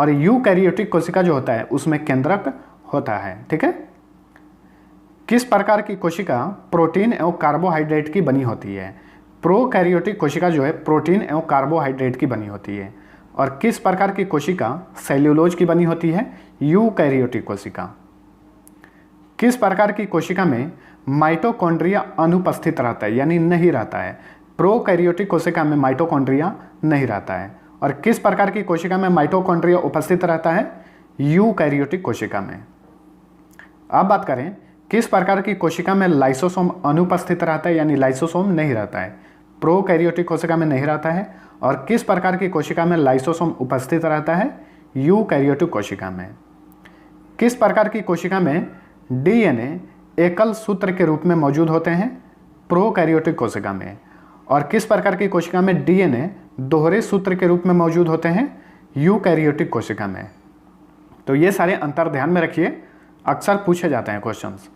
और यूकैरियोटिक कोशिका जो होता है उसमें केंद्रक होता है। ठीक है। किस प्रकार की कोशिका प्रोटीन एवं कार्बोहाइड्रेट की बनी होती है? प्रोकैरियोटिक कोशिका जो है प्रोटीन एवं कार्बोहाइड्रेट की बनी होती है। और किस प्रकार की कोशिका सेल्यूलोज की बनी होती है? यूकैरियोटिक कोशिका। किस प्रकार की कोशिका में माइटोकॉन्ड्रिया अनुपस्थित रहता है यानी नहीं रहता है? प्रोकैरियोटिक कोशिका में माइटोकॉन्ड्रिया नहीं रहता है। और किस प्रकार की कोशिका में माइटोकॉन्ड्रिया उपस्थित रहता है? यूकैरियोटिक कोशिका में। अब बात करें किस प्रकार की कोशिका में लाइसोसोम अनुपस्थित रहता है यानी लाइसोसोम नहीं रहता है? प्रोकैरियोटिक कोशिका में नहीं रहता है। और किस प्रकार की कोशिका में लाइसोसोम उपस्थित रहता है? यूकैरियोटिक कोशिका में। किस प्रकार की कोशिका में डीएनए एकल सूत्र के रूप में मौजूद होते हैं? प्रोकैरियोटिक कोशिका में। और किस प्रकार की कोशिका में डीएनए दोहरे सूत्र के रूप में मौजूद होते हैं? यूकैरियोटिक कोशिका में। तो ये सारे अंतर ध्यान में रखिए, अक्सर पूछे जाते हैं क्वेश्चंस।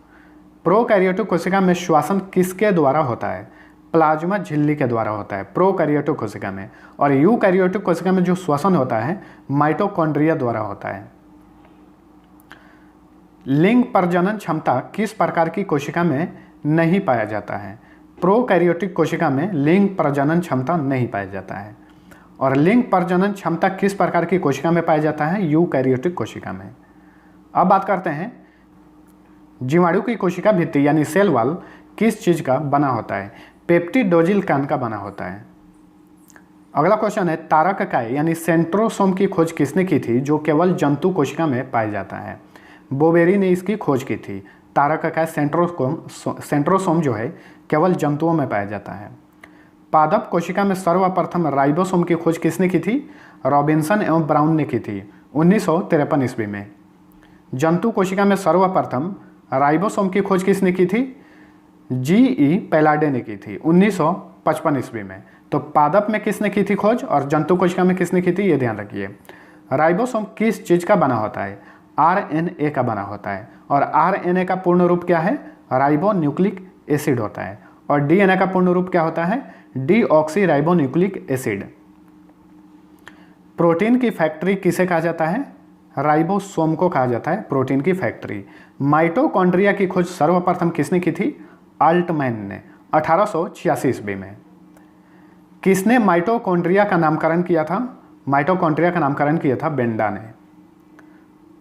प्रोकैरियोटिक कोशिका में श्वसन किसके द्वारा होता है? प्लाज्मा झिल्ली के द्वारा होता है प्रोकैरियोटिक कोशिका में। और यूकैरियोटिक कोशिका में जो श्वसन होता है माइटोकॉन्ड्रिया द्वारा होता है। लिंग प्रजनन क्षमता किस प्रकार की कोशिका में नहीं पाया जाता है? प्रोकैरियोटिक कोशिका में लिंग प्रजनन क्षमता नहीं पाया जाता है। और लिंग प्रजनन क्षमता किस प्रकार की कोशिका में पाया जाता है? यूकैरियोटिक कोशिका में। अब बात करते हैं जीवाणु की कोशिका भित्ति यानी सेल वॉल किस चीज का बना होता है? पेप्टिडोजिल कण का बना होता है। अगला क्वेश्चन है तारक काय यानी सेंट्रोसोम की खोज किसने की थी जो केवल जंतु कोशिका में पाया जाता है? बोबेरी ने इसकी खोज की थी। तारक काय सेंट्रोसोम जो है केवल जंतुओं में पाया जाता है। पादप कोशिका में सर्वप्रथम राइबोसोम की खोज किसने की थी? रॉबिन्सन एवं ब्राउन ने की थी 1953 ईस्वी में। जंतु कोशिका में सर्वप्रथम राइबोसोम की खोज किसने की थी? जी.ई. पैलाडे ने की थी 1955 ईस्वी में। तो पादप में किसने की थी खोज और जंतु कोशिका में किसने की थी, ये ध्यान रखिए। राइबोसोम किस चीज का बना होता है? आरएनए का बना होता है। और आरएनए का पूर्ण रूप क्या है? राइबो न्यूक्लिक एसिड होता है। और डीएनए का पूर्ण रूप क्या होता है? Deoxy ribo nucleic acid. Protein की फैक्ट्री किसे कहा जाता है? राइबोसोम को कहा जाता है प्रोटीन की फैक्ट्री। माइटोकॉन्ड्रिया की खोज सर्वप्रथम किसने की थी? अल्टमैन ने 1886 ईस्वी में। किसने माइटोकॉन्ड्रिया का नामकरण किया था? माइटोकॉन्ड्रिया का नामकरण किया था बेंडा ने।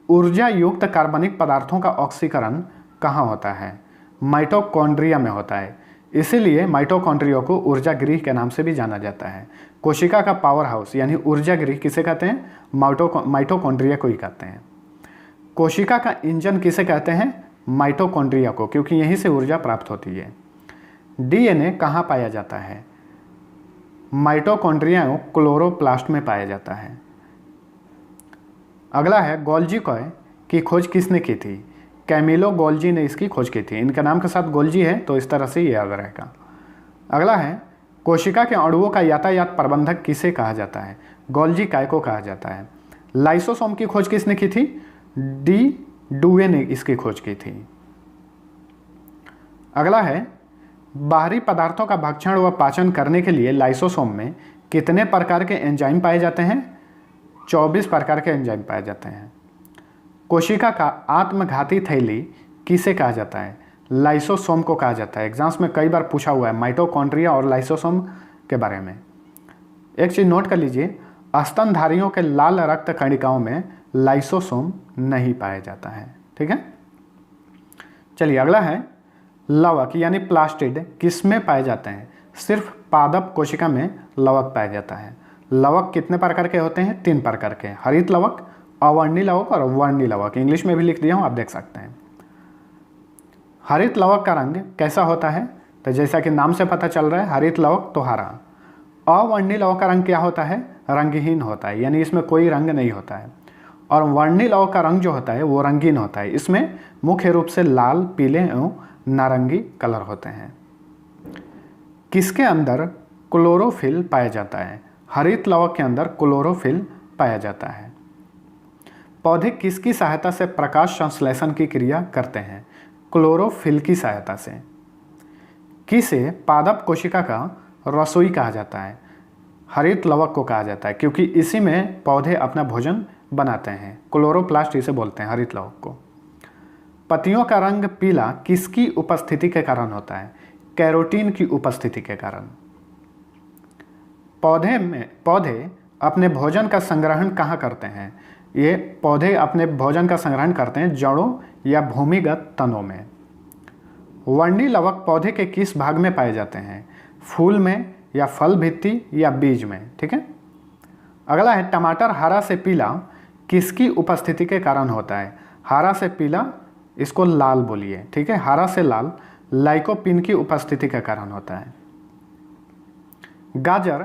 ऊर्जा युक्त कार्बनिक पदार्थों का ऑक्सीकरण कहाँ होता है? माइटोकॉन्ड्रिया में होता है। इसीलिए माइटोकॉन्ड्रिया को ऊर्जा गृह के नाम से भी जाना जाता है। कोशिका का पावर हाउस यानी ऊर्जा गृह किसे कहते हैं? माइटोकॉन्ड्रिया को ही कहते हैं। कोशिका का इंजन किसे कहते हैं? माइटोकॉन्ड्रिया को, क्योंकि यहीं से ऊर्जा प्राप्त होती है। डीएनए कहाँ पाया जाता है? माइटोकॉन्ड्रिया एवं क्लोरोप्लास्ट में पाया जाता है। अगला है गोल्जी की खोज किसने की थी? कैमिलो गोल्जी ने इसकी खोज की थी। इनके नाम के साथ गोल्जी है तो इस तरह से याद रहेगा। अगला है कोशिका के अणुओं का यातायात प्रबंधक किसे कहा जाता है? गोल्जी काय को कहा जाता है। लाइसोसोम की खोज किसने की थी? डी डुए ने इसकी खोज की थी। अगला है बाहरी पदार्थों का भक्षण व पाचन करने के लिए लाइसोसोम में कितने प्रकार के एंजाइम पाए जाते हैं? 24 प्रकार के एंजाइम पाए जाते हैं। कोशिका का आत्मघाती थैली किसे कहा जाता है? लाइसोसोम को कहा जाता है। एग्जाम्स में कई बार पूछा हुआ है माइटोकॉन्ड्रिया और लाइसोसोम के बारे में। एक चीज नोट कर लीजिए, स्तनधारियों के लाल रक्त कणिकाओं में लाइसोसोम नहीं पाया जाता है। ठीक है, चलिए अगला है लवक यानी प्लास्टिड किस में पाए जाते हैं? सिर्फ पादप कोशिका में लवक पाया जाता है। लवक कितने प्रकार के होते हैं? 3 प्रकार के, हरित लवक, अवर्णी लवक और वर्णी लवक। इंग्लिश में भी लिख दिया हूं, आप देख सकते हैं। हरित लवक का रंग कैसा होता है? तो जैसा कि नाम से पता चल रहा है हरित लवक तो हरा। अवर्णी लवक का रंग क्या होता है? रंगहीन होता है, यानी इसमें कोई रंग नहीं होता है। और वर्णी लवक का रंग जो होता है वो रंगीन होता है। इसमें मुख्य रूप से लाल, पीले एवं नारंगी कलर होते हैं। किसके अंदर क्लोरोफिल पाया जाता है? हरित लवक के अंदर क्लोरोफिल पाया जाता है। पौधे किसकी सहायता से प्रकाश संश्लेषण की क्रिया करते हैं? क्लोरोफिल की सहायता से। किसे पादप कोशिका का रसोई कहा जाता है? हरित लवक को कहा जाता है, क्योंकि इसी में पौधे अपना भोजन बनाते हैं। क्लोरोप्लास्ट इसे बोलते हैं, हरित लौह को। पत्तियों का रंग पीला किसकी उपस्थिति के कारण होता है? कैरोटीन की उपस्थिति के कारण। पौधे अपने भोजन का संग्रहण कहाँ करते हैं? ये पौधे अपने भोजन का संग्रहण करते हैं जड़ों या भूमिगत तनों में। वर्णी लवक पौधे के किस भाग में पाए जाते हैं? फूल में या फल भित्ति या बीज में। ठीक है। अगला है टमाटर हरा से पीला किसकी उपस्थिति के कारण होता है? हरा से पीला, इसको लाल बोलिए। ठीक है, हरा से लाल लाइकोपिन की उपस्थिति के कारण होता है। गाजर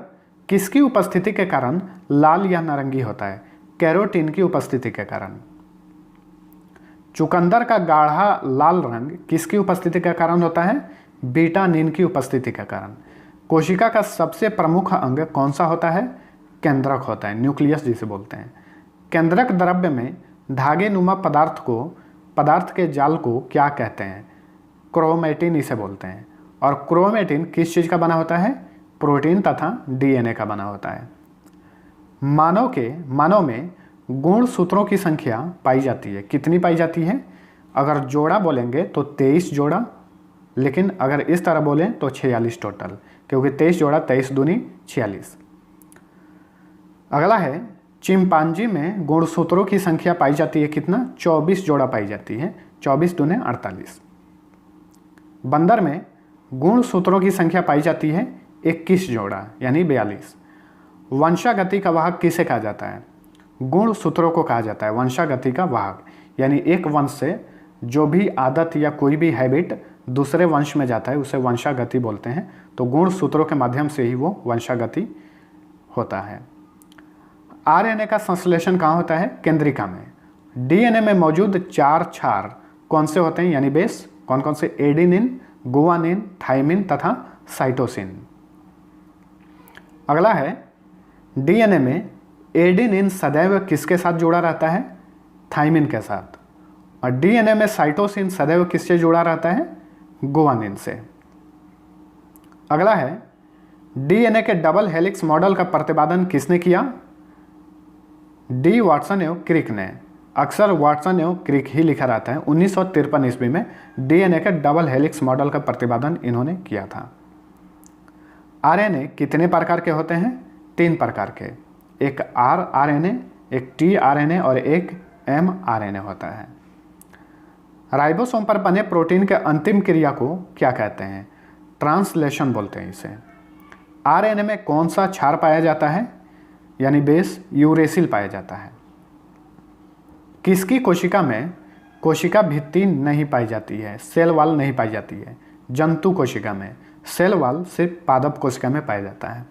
किसकी उपस्थिति के कारण लाल या नारंगी होता है? कैरोटीन की उपस्थिति के कारण। चुकंदर का गाढ़ा लाल रंग किसकी उपस्थिति के कारण होता है? बीटानिन की उपस्थिति के कारण। कोशिका का सबसे प्रमुख अंग कौन सा होता है? केंद्रक होता है, न्यूक्लियस जिसे बोलते हैं। केंद्रक द्रव्य में धागे नुमा पदार्थ के जाल को क्या कहते हैं? क्रोमेटिन इसे बोलते हैं। और क्रोमेटिन किस चीज़ का बना होता है? प्रोटीन तथा डीएनए का बना होता है। मानव में गुणसूत्रों की संख्या पाई जाती है, कितनी पाई जाती है? अगर जोड़ा बोलेंगे तो 23 जोड़ा, लेकिन अगर इस तरह बोलें तो 46 टोटल, क्योंकि 23 जोड़ा 23 दूनी 46। अगला है चिंपांजी में गुणसूत्रों की संख्या पाई जाती है कितना? 24 जोड़ा पाई जाती है, 24 दूने 48। बंदर में गुणसूत्रों की संख्या पाई जाती है 21 जोड़ा यानी 42। वंशागति का वाहक किसे कहा जाता है? गुणसूत्रों को कहा जाता है वंशागति का वाहक, यानी एक वंश से जो भी आदत या कोई भी हैबिट दूसरे वंश में जाता है उसे वंशागति बोलते हैं। तो गुणसूत्रों के माध्यम से ही वो वंशागति होता है। आरएनए का संश्लेषण कहाँ होता है? केंद्रिका में। डीएनए में मौजूद 4 क्षार कौन से होते हैं यानी बेस? कौन कौन से? एडेनिन, गुआनिन, थाइमिन तथा साइटोसिन। अगला है डीएनए में एडेनिन सदैव किसके साथ जुड़ा रहता है? थाइमिन के साथ। और डीएनए में साइटोसिन सदैव किससे जुड़ा रहता है? गुआनिन से। अगला है डीएनए के डबल हेलिक्स मॉडल का प्रतिपादन किसने किया? डी वाटसन एवं क्रिक ने। अक्सर वाटसन एवं क्रिक ही लिखा रहता है। 1953 ईस्वी में डीएनए के डबल हेलिक्स मॉडल का प्रतिपादन इन्होंने किया था। आरएनए कितने प्रकार के होते हैं? 3 प्रकार के। एक आरएनए, एक टीआरएनए और एक एमआरएनए होता है। राइबोसोम पर बने प्रोटीन के अंतिम क्रिया को क्या कहते हैं? ट्रांसलेशन बोलते हैं इसे। आरएनए में कौन सा क्षार पाया जाता है यानी बेस? यूरेसिल पाया जाता है। किसकी कोशिका में कोशिका भित्ति नहीं पाई जाती है? सेल वॉल नहीं पाई जाती है। जंतु कोशिका में सेल वॉल सिर्फ पादप कोशिका में पाया जाता है।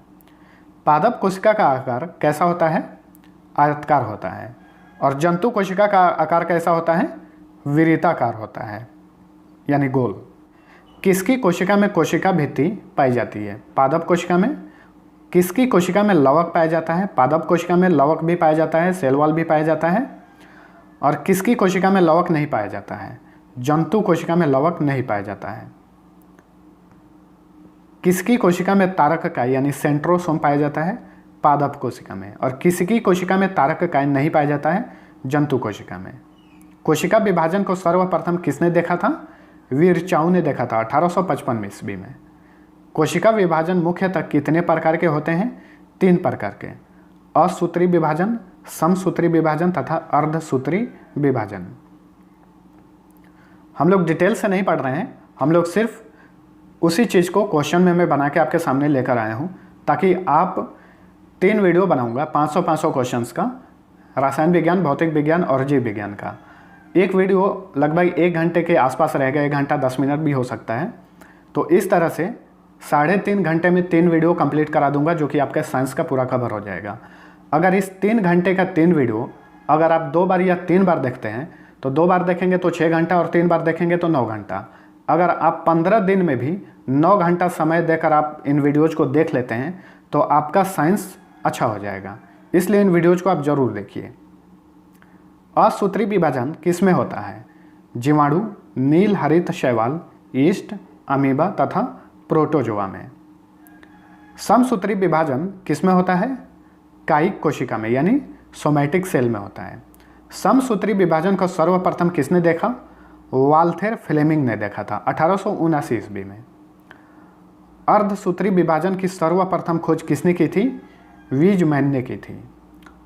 पादप कोशिका का आकार कैसा होता है? आयताकार होता है। और जंतु कोशिका का आकार कैसा होता है? विरिताकार होता है यानी गोल। किसकी कोशिका में कोशिका भित्ति पाई जाती है? पादप कोशिका में। किसकी कोशिका में लवक पाया जाता है? पादप कोशिका में लवक भी पाया जाता है, सेल वॉल भी पाया जाता है। और किसकी कोशिका में लवक नहीं पाया जाता है? जंतु कोशिका में लवक नहीं पाया जाता है। किसकी कोशिका में तारक इकाई यानी सेंट्रोसोम पाया जाता है? पादप कोशिका में। और किसकी कोशिका में तारक इकाई नहीं पाया जाता है? जंतु कोशिका में। कोशिका विभाजन को सर्वप्रथम किसने देखा था? विरचाउ ने देखा था 1855 ईस्वी में। कोशिका विभाजन मुख्यतः कितने प्रकार के होते हैं? 3 प्रकार के। असूत्री विभाजन, समसूत्री विभाजन तथा अर्धसूत्री विभाजन। हम लोग डिटेल से नहीं पढ़ रहे हैं, हम लोग सिर्फ उसी चीज़ को क्वेश्चन में मैं बना के आपके सामने लेकर आया हूँ, ताकि आप 3 वीडियो बनाऊंगा 500 क्वेश्चंस का, रसायन विज्ञान, भौतिक विज्ञान और जीव विज्ञान का। एक वीडियो लगभग 1 घंटे के आसपास रहेगा, 1 घंटा 10 मिनट भी हो सकता है। तो इस तरह से 3.5 घंटे में 3 वीडियो कंप्लीट करा दूंगा, जो कि आपका साइंस का पूरा कवर हो जाएगा। अगर इस 3 घंटे का 3 वीडियो अगर आप 2 बार या 3 बार देखते हैं तो 2 बार देखेंगे तो 6 घंटा और 3 बार देखेंगे तो 9 घंटा। अगर आप 15 दिन में भी 9 घंटा समय देकर आप इन वीडियोज़ को देख लेते हैं तो आपका साइंस अच्छा हो जाएगा। इसलिए इन वीडियोज़ को आप ज़रूर देखिए। असूत्री विभाजन किस में होता है? जीवाणु, नील हरित शैवाल, यीस्ट, अमीबा तथा प्रोटोजोआ में। समसूत्री विभाजन किस में होता है? कायिक कोशिका में यानी सोमैटिक सेल में होता है। समसूत्री विभाजन को सर्वप्रथम किसने देखा? वाल्थेर फ्लेमिंग ने देखा था 1879 ईस्वी में। अर्धसूत्री विभाजन की सर्वप्रथम खोज किसने की थी? वीजमैन ने की थी।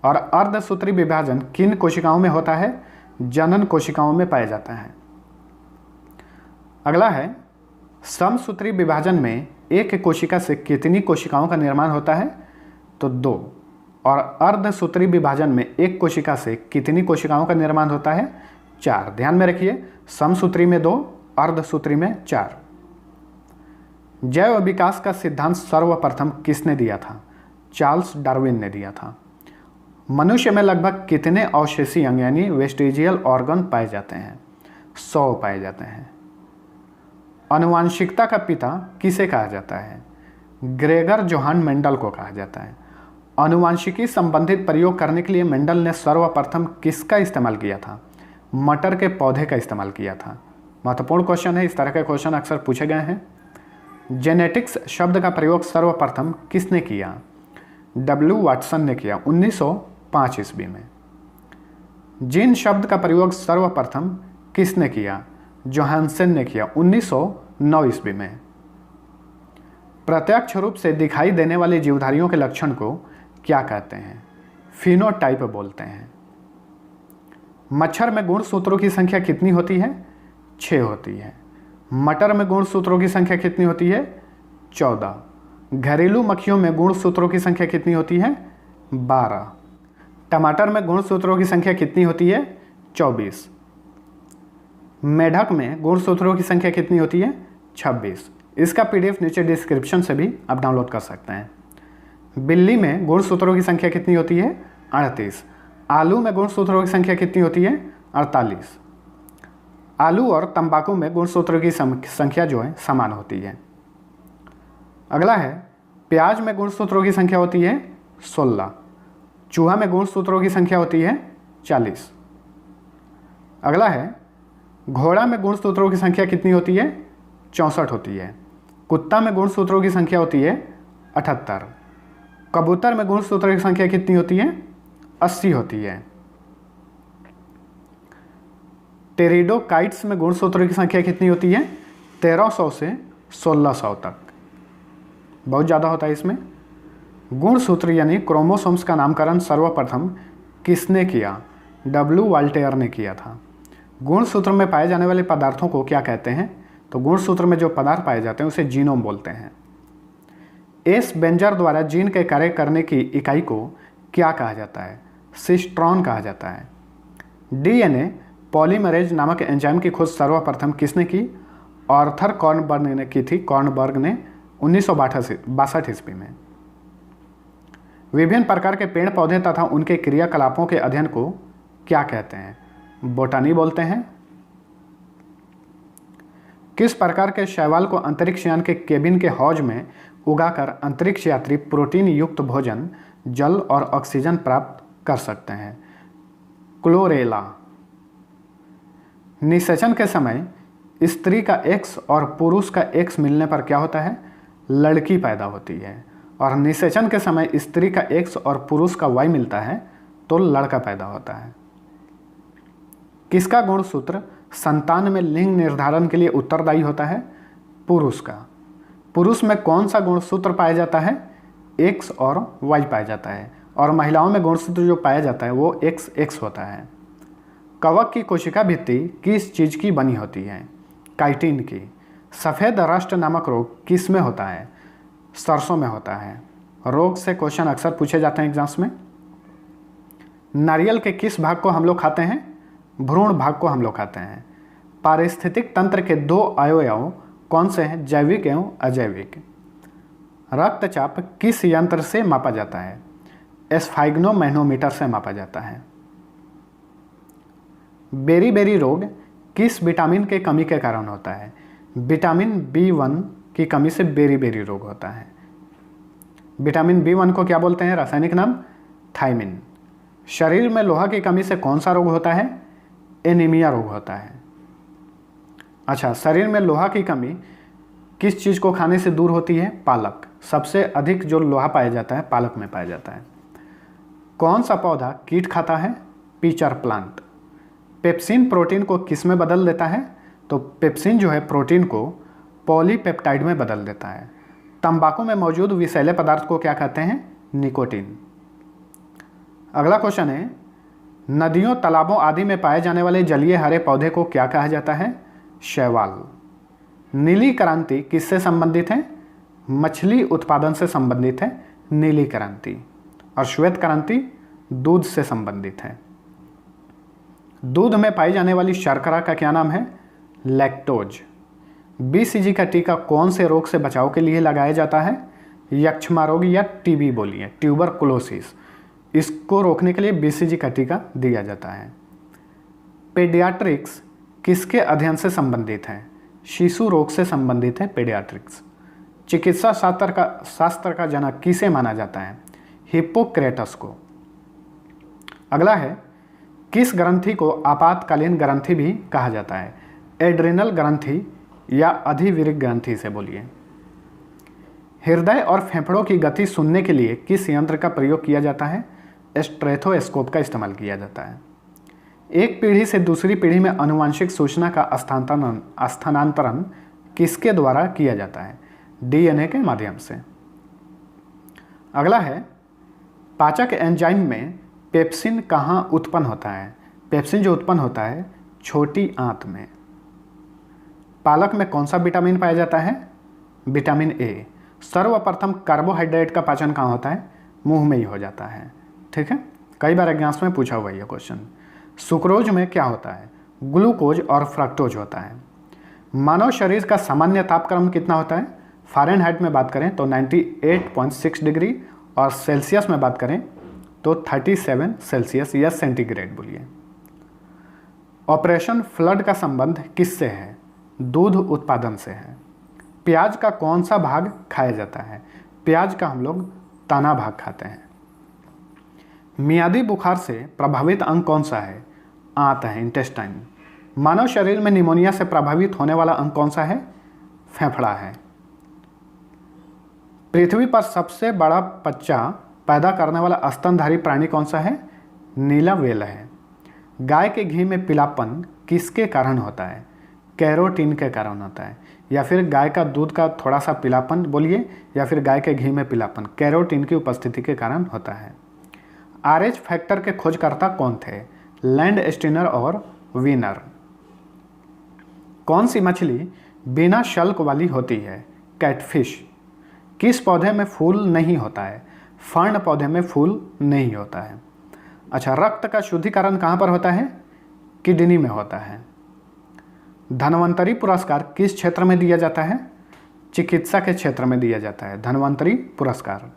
और अर्धसूत्री विभाजन किन कोशिकाओं में होता है? जनन कोशिकाओं में पाया जाता है। अगला है, समसूत्री विभाजन में एक कोशिका से कितनी कोशिकाओं का निर्माण होता है? तो 2। और अर्धसूत्री विभाजन में एक कोशिका से कितनी कोशिकाओं का निर्माण होता है? 4। ध्यान में रखिए, समसूत्री में 2, अर्धसूत्री में 4। जैव विकास का सिद्धांत सर्वप्रथम किसने दिया था? चार्ल्स डार्विन ने दिया था। मनुष्य में लगभग कितने अवशेषी अंग यानी वेस्टिजियल ऑर्गन पाए जाते हैं? 100 पाए जाते हैं। आनुवांशिकता का पिता किसे कहा जाता है? ग्रेगर जोहान मेंडल को कहा जाता है। आनुवांशिकी संबंधित प्रयोग करने के लिए मेंडल ने सर्वप्रथम किसका इस्तेमाल किया था? मटर के पौधे का इस्तेमाल किया था। महत्वपूर्ण क्वेश्चन है, इस तरह के क्वेश्चन अक्सर पूछे गए हैं। जेनेटिक्स शब्द का प्रयोग सर्वप्रथम किसने किया? डब्ल्यू वाटसन ने किया 1905 ईस्वी में। जीन शब्द का प्रयोग सर्वप्रथम किसने किया? जोहानसन ने किया 1909 ईस्वी में। प्रत्यक्ष रूप से दिखाई देने वाले जीवधारियों के लक्षण को क्या कहते हैं? फिनोटाइप बोलते हैं। मच्छर में गुणसूत्रों की संख्या कितनी होती है? 6 होती है। मटर में गुणसूत्रों की संख्या कितनी होती है? 14। घरेलू मक्खियों में गुणसूत्रों की संख्या कितनी होती है? 12। टमाटर में गुणसूत्रों की संख्या कितनी होती है? 24। मेढक में गुणसूत्रों की संख्या कितनी होती है? 26। इसका PDF नीचे डिस्क्रिप्शन से भी आप डाउनलोड कर सकते हैं। बिल्ली में गुणसूत्रों की संख्या कितनी होती है? 38। आलू में गुणसूत्रों की संख्या कितनी होती है? 48। आलू और तंबाकू में गुणसूत्रों की संख्या जो है समान होती है। अगला है, प्याज में गुणसूत्रों की संख्या होती है 16। चूहा में गुणसूत्रों की संख्या होती है 40। अगला है, घोड़ा में गुणसूत्रों की संख्या कितनी होती है? 64 होती है। कुत्ता में गुणसूत्रों की संख्या होती है 78। कबूतर में गुणसूत्रों की संख्या कितनी होती है? 80 होती है। टेरिडोकाइट्स में गुणसूत्रों की संख्या कितनी होती है? 1300 से 1600 तक, बहुत ज़्यादा होता है इसमें। गुणसूत्र यानी क्रोमोसोम्स का नामकरण सर्वप्रथम किसने किया? डब्ल्यू वाल्टेयर ने किया था। गुणसूत्र में पाए जाने वाले पदार्थों को क्या कहते हैं? तो गुणसूत्र में जो पदार्थ पाए जाते हैं उसे जीनोम बोलते हैं। एस बेंजर द्वारा जीन के कार्य करने की इकाई को क्या कहा जाता है? सिस्ट्रॉन कहा जाता है। DNA पॉलीमरेज नामक एंजाइम की खोज सर्वप्रथम किसने की? आर्थर कॉर्नबर्ग ने की थी। कॉर्नबर्ग ने 1962 ईस्वी में। विभिन्न प्रकार के पेड़ पौधे तथा उनके क्रियाकलापों के अध्ययन को क्या कहते हैं? बोटानी बोलते हैं। किस प्रकार के शैवाल को अंतरिक्ष यान के केबिन के हौज में उगाकर अंतरिक्ष यात्री प्रोटीन युक्त भोजन, जल और ऑक्सीजन प्राप्त कर सकते हैं? क्लोरेला। निषेचन के समय स्त्री का X और पुरुष का X मिलने पर क्या होता है? लड़की पैदा होती है। और निषेचन के समय स्त्री का X और पुरुष का Y मिलता है तो लड़का पैदा होता है। किसका गुणसूत्र संतान में लिंग निर्धारण के लिए उत्तरदायी होता है? पुरुष का। पुरुष में कौन सा गुणसूत्र पाया जाता है? X और Y पाया जाता है। और महिलाओं में गुणसूत्र जो पाया जाता है वो XX होता है। कवक की कोशिका भित्ति किस चीज़ की बनी होती है? काइटिन की। सफ़ेद रस्ट नामक रोग किस में होता है? सरसों में होता है। रोग से क्वेश्चन अक्सर पूछे जाते हैं एग्जाम्स में। नारियल के किस भाग को हम लोग खाते हैं? भ्रूण भाग को हम लोग खाते हैं। पारिस्थितिक तंत्र के 2 अवयव कौन से हैं? जैविक एवं अजैविक। रक्तचाप किस यंत्र से मापा जाता है? एस्फाइग्नोमैनोमीटर से मापा जाता है। बेरी रोग किस विटामिन के कमी के कारण होता है? विटामिन B1 की कमी से बेरी रोग होता है। विटामिन B1 को क्या बोलते हैं? रासायनिक नाम थायमिन। शरीर में लोहा की कमी से कौन सा रोग होता है? एनीमिया रोग होता है। अच्छा, शरीर में लोहा की कमी किस चीज़ को खाने से दूर होती है? पालक। सबसे अधिक जो लोहा पाया जाता है पालक में पाया जाता है। कौन सा पौधा कीट खाता है? Pitcher plant. पेप्सिन प्रोटीन को किस में बदल देता है? तो पेप्सिन जो है प्रोटीन को पॉलीपेप्टाइड में बदल देता है। तंबाकू में मौजूद विषैले पदार्थ को क्या कहते हैं? निकोटीन। अगला क्वेश्चन है, नदियों, तालाबों आदि में पाए जाने वाले जलीय हरे पौधे को क्या कहा जाता है? शैवाल। नीली क्रांति किससे संबंधित है? मछली उत्पादन से संबंधित है नीली क्रांति। और श्वेत क्रांति दूध से संबंधित है। दूध में पाई जाने वाली शर्करा का क्या नाम है? लैक्टोज। बीसीजी का टीका कौन से रोग से बचाव के लिए लगाया जाता है? यक्ष्मा रोग या टीबी बोलिए, ट्यूबरकुलोसिस। इसको रोकने के लिए बीसीजी का टीका दिया जाता है। पेडियाट्रिक्स किसके अध्ययन से संबंधित है? शिशु रोग से संबंधित है पेडियाट्रिक्स। चिकित्सा शास्त्र का जनक किसे माना जाता है? हिप्पोक्रेटस को। अगला है, किस ग्रंथि को आपातकालीन ग्रंथि भी कहा जाता है? एड्रिनल ग्रंथि या अधिविरिक ग्रंथि से बोलिए। हृदय और फेफड़ों की गति सुनने के लिए किस यंत्र का प्रयोग किया जाता है? स्टेथोस्कोप का इस्तेमाल किया जाता है। एक पीढ़ी से दूसरी पीढ़ी में आनुवंशिक सूचना का स्थानांतरण किसके द्वारा किया जाता है? डीएनए के माध्यम से। अगला है, पाचक एंजाइम में पेप्सिन कहाँ उत्पन्न होता है? पेप्सिन जो उत्पन्न होता है छोटी आंत में। पालक में कौन सा विटामिन पाया जाता है? Vitamin A. सर्वप्रथम कार्बोहाइड्रेट का पाचन कहाँ होता है? मुंह में ही हो जाता है। ठीक है, कई बार एग्जाम्स में पूछा हुआ ये क्वेश्चन। सुक्रोज में क्या होता है? ग्लूकोज और फ्रक्टोज होता है। मानव शरीर का सामान्य तापक्रम कितना होता है? फ़ारेनहाइट में बात करें तो 98.6 डिग्री और सेल्सियस में बात करें तो 37 सेल्सियस या सेंटीग्रेड बोलिए। ऑपरेशन फ्लड का संबंध किससे है? दूध उत्पादन से है। प्याज का कौन सा भाग खाया जाता है? प्याज का हम लोग तना भाग खाते हैं। मियादी बुखार से प्रभावित अंग कौन सा है? आंत है, इंटेस्टाइन। मानव शरीर में निमोनिया से प्रभावित होने वाला अंग कौन सा है? फेफड़ा है। पृथ्वी पर सबसे बड़ा बच्चा पैदा करने वाला स्तनधारी प्राणी कौन सा है? नीला व्हेल है। गाय के घी में पीलापन किसके कारण होता है? कैरोटीन के कारण होता है। या फिर गाय का दूध का थोड़ा सा पीलापन बोलिए, या फिर गाय के घी में पीलापन कैरोटीन की उपस्थिति के कारण होता है। आरएच फैक्टर के खोजकर्ता कौन थे? लैंड स्टीनर और वीनर। कौन सी मछली बिना शल्क वाली होती है? कैटफिश। किस पौधे में फूल नहीं होता है? फर्न पौधे में फूल नहीं होता है। अच्छा, रक्त का शुद्धिकरण कहाँ पर होता है? किडनी में होता है। धन्वंतरी पुरस्कार किस क्षेत्र में दिया जाता है? चिकित्सा के क्षेत्र में दिया जाता है धन्वंतरी पुरस्कार।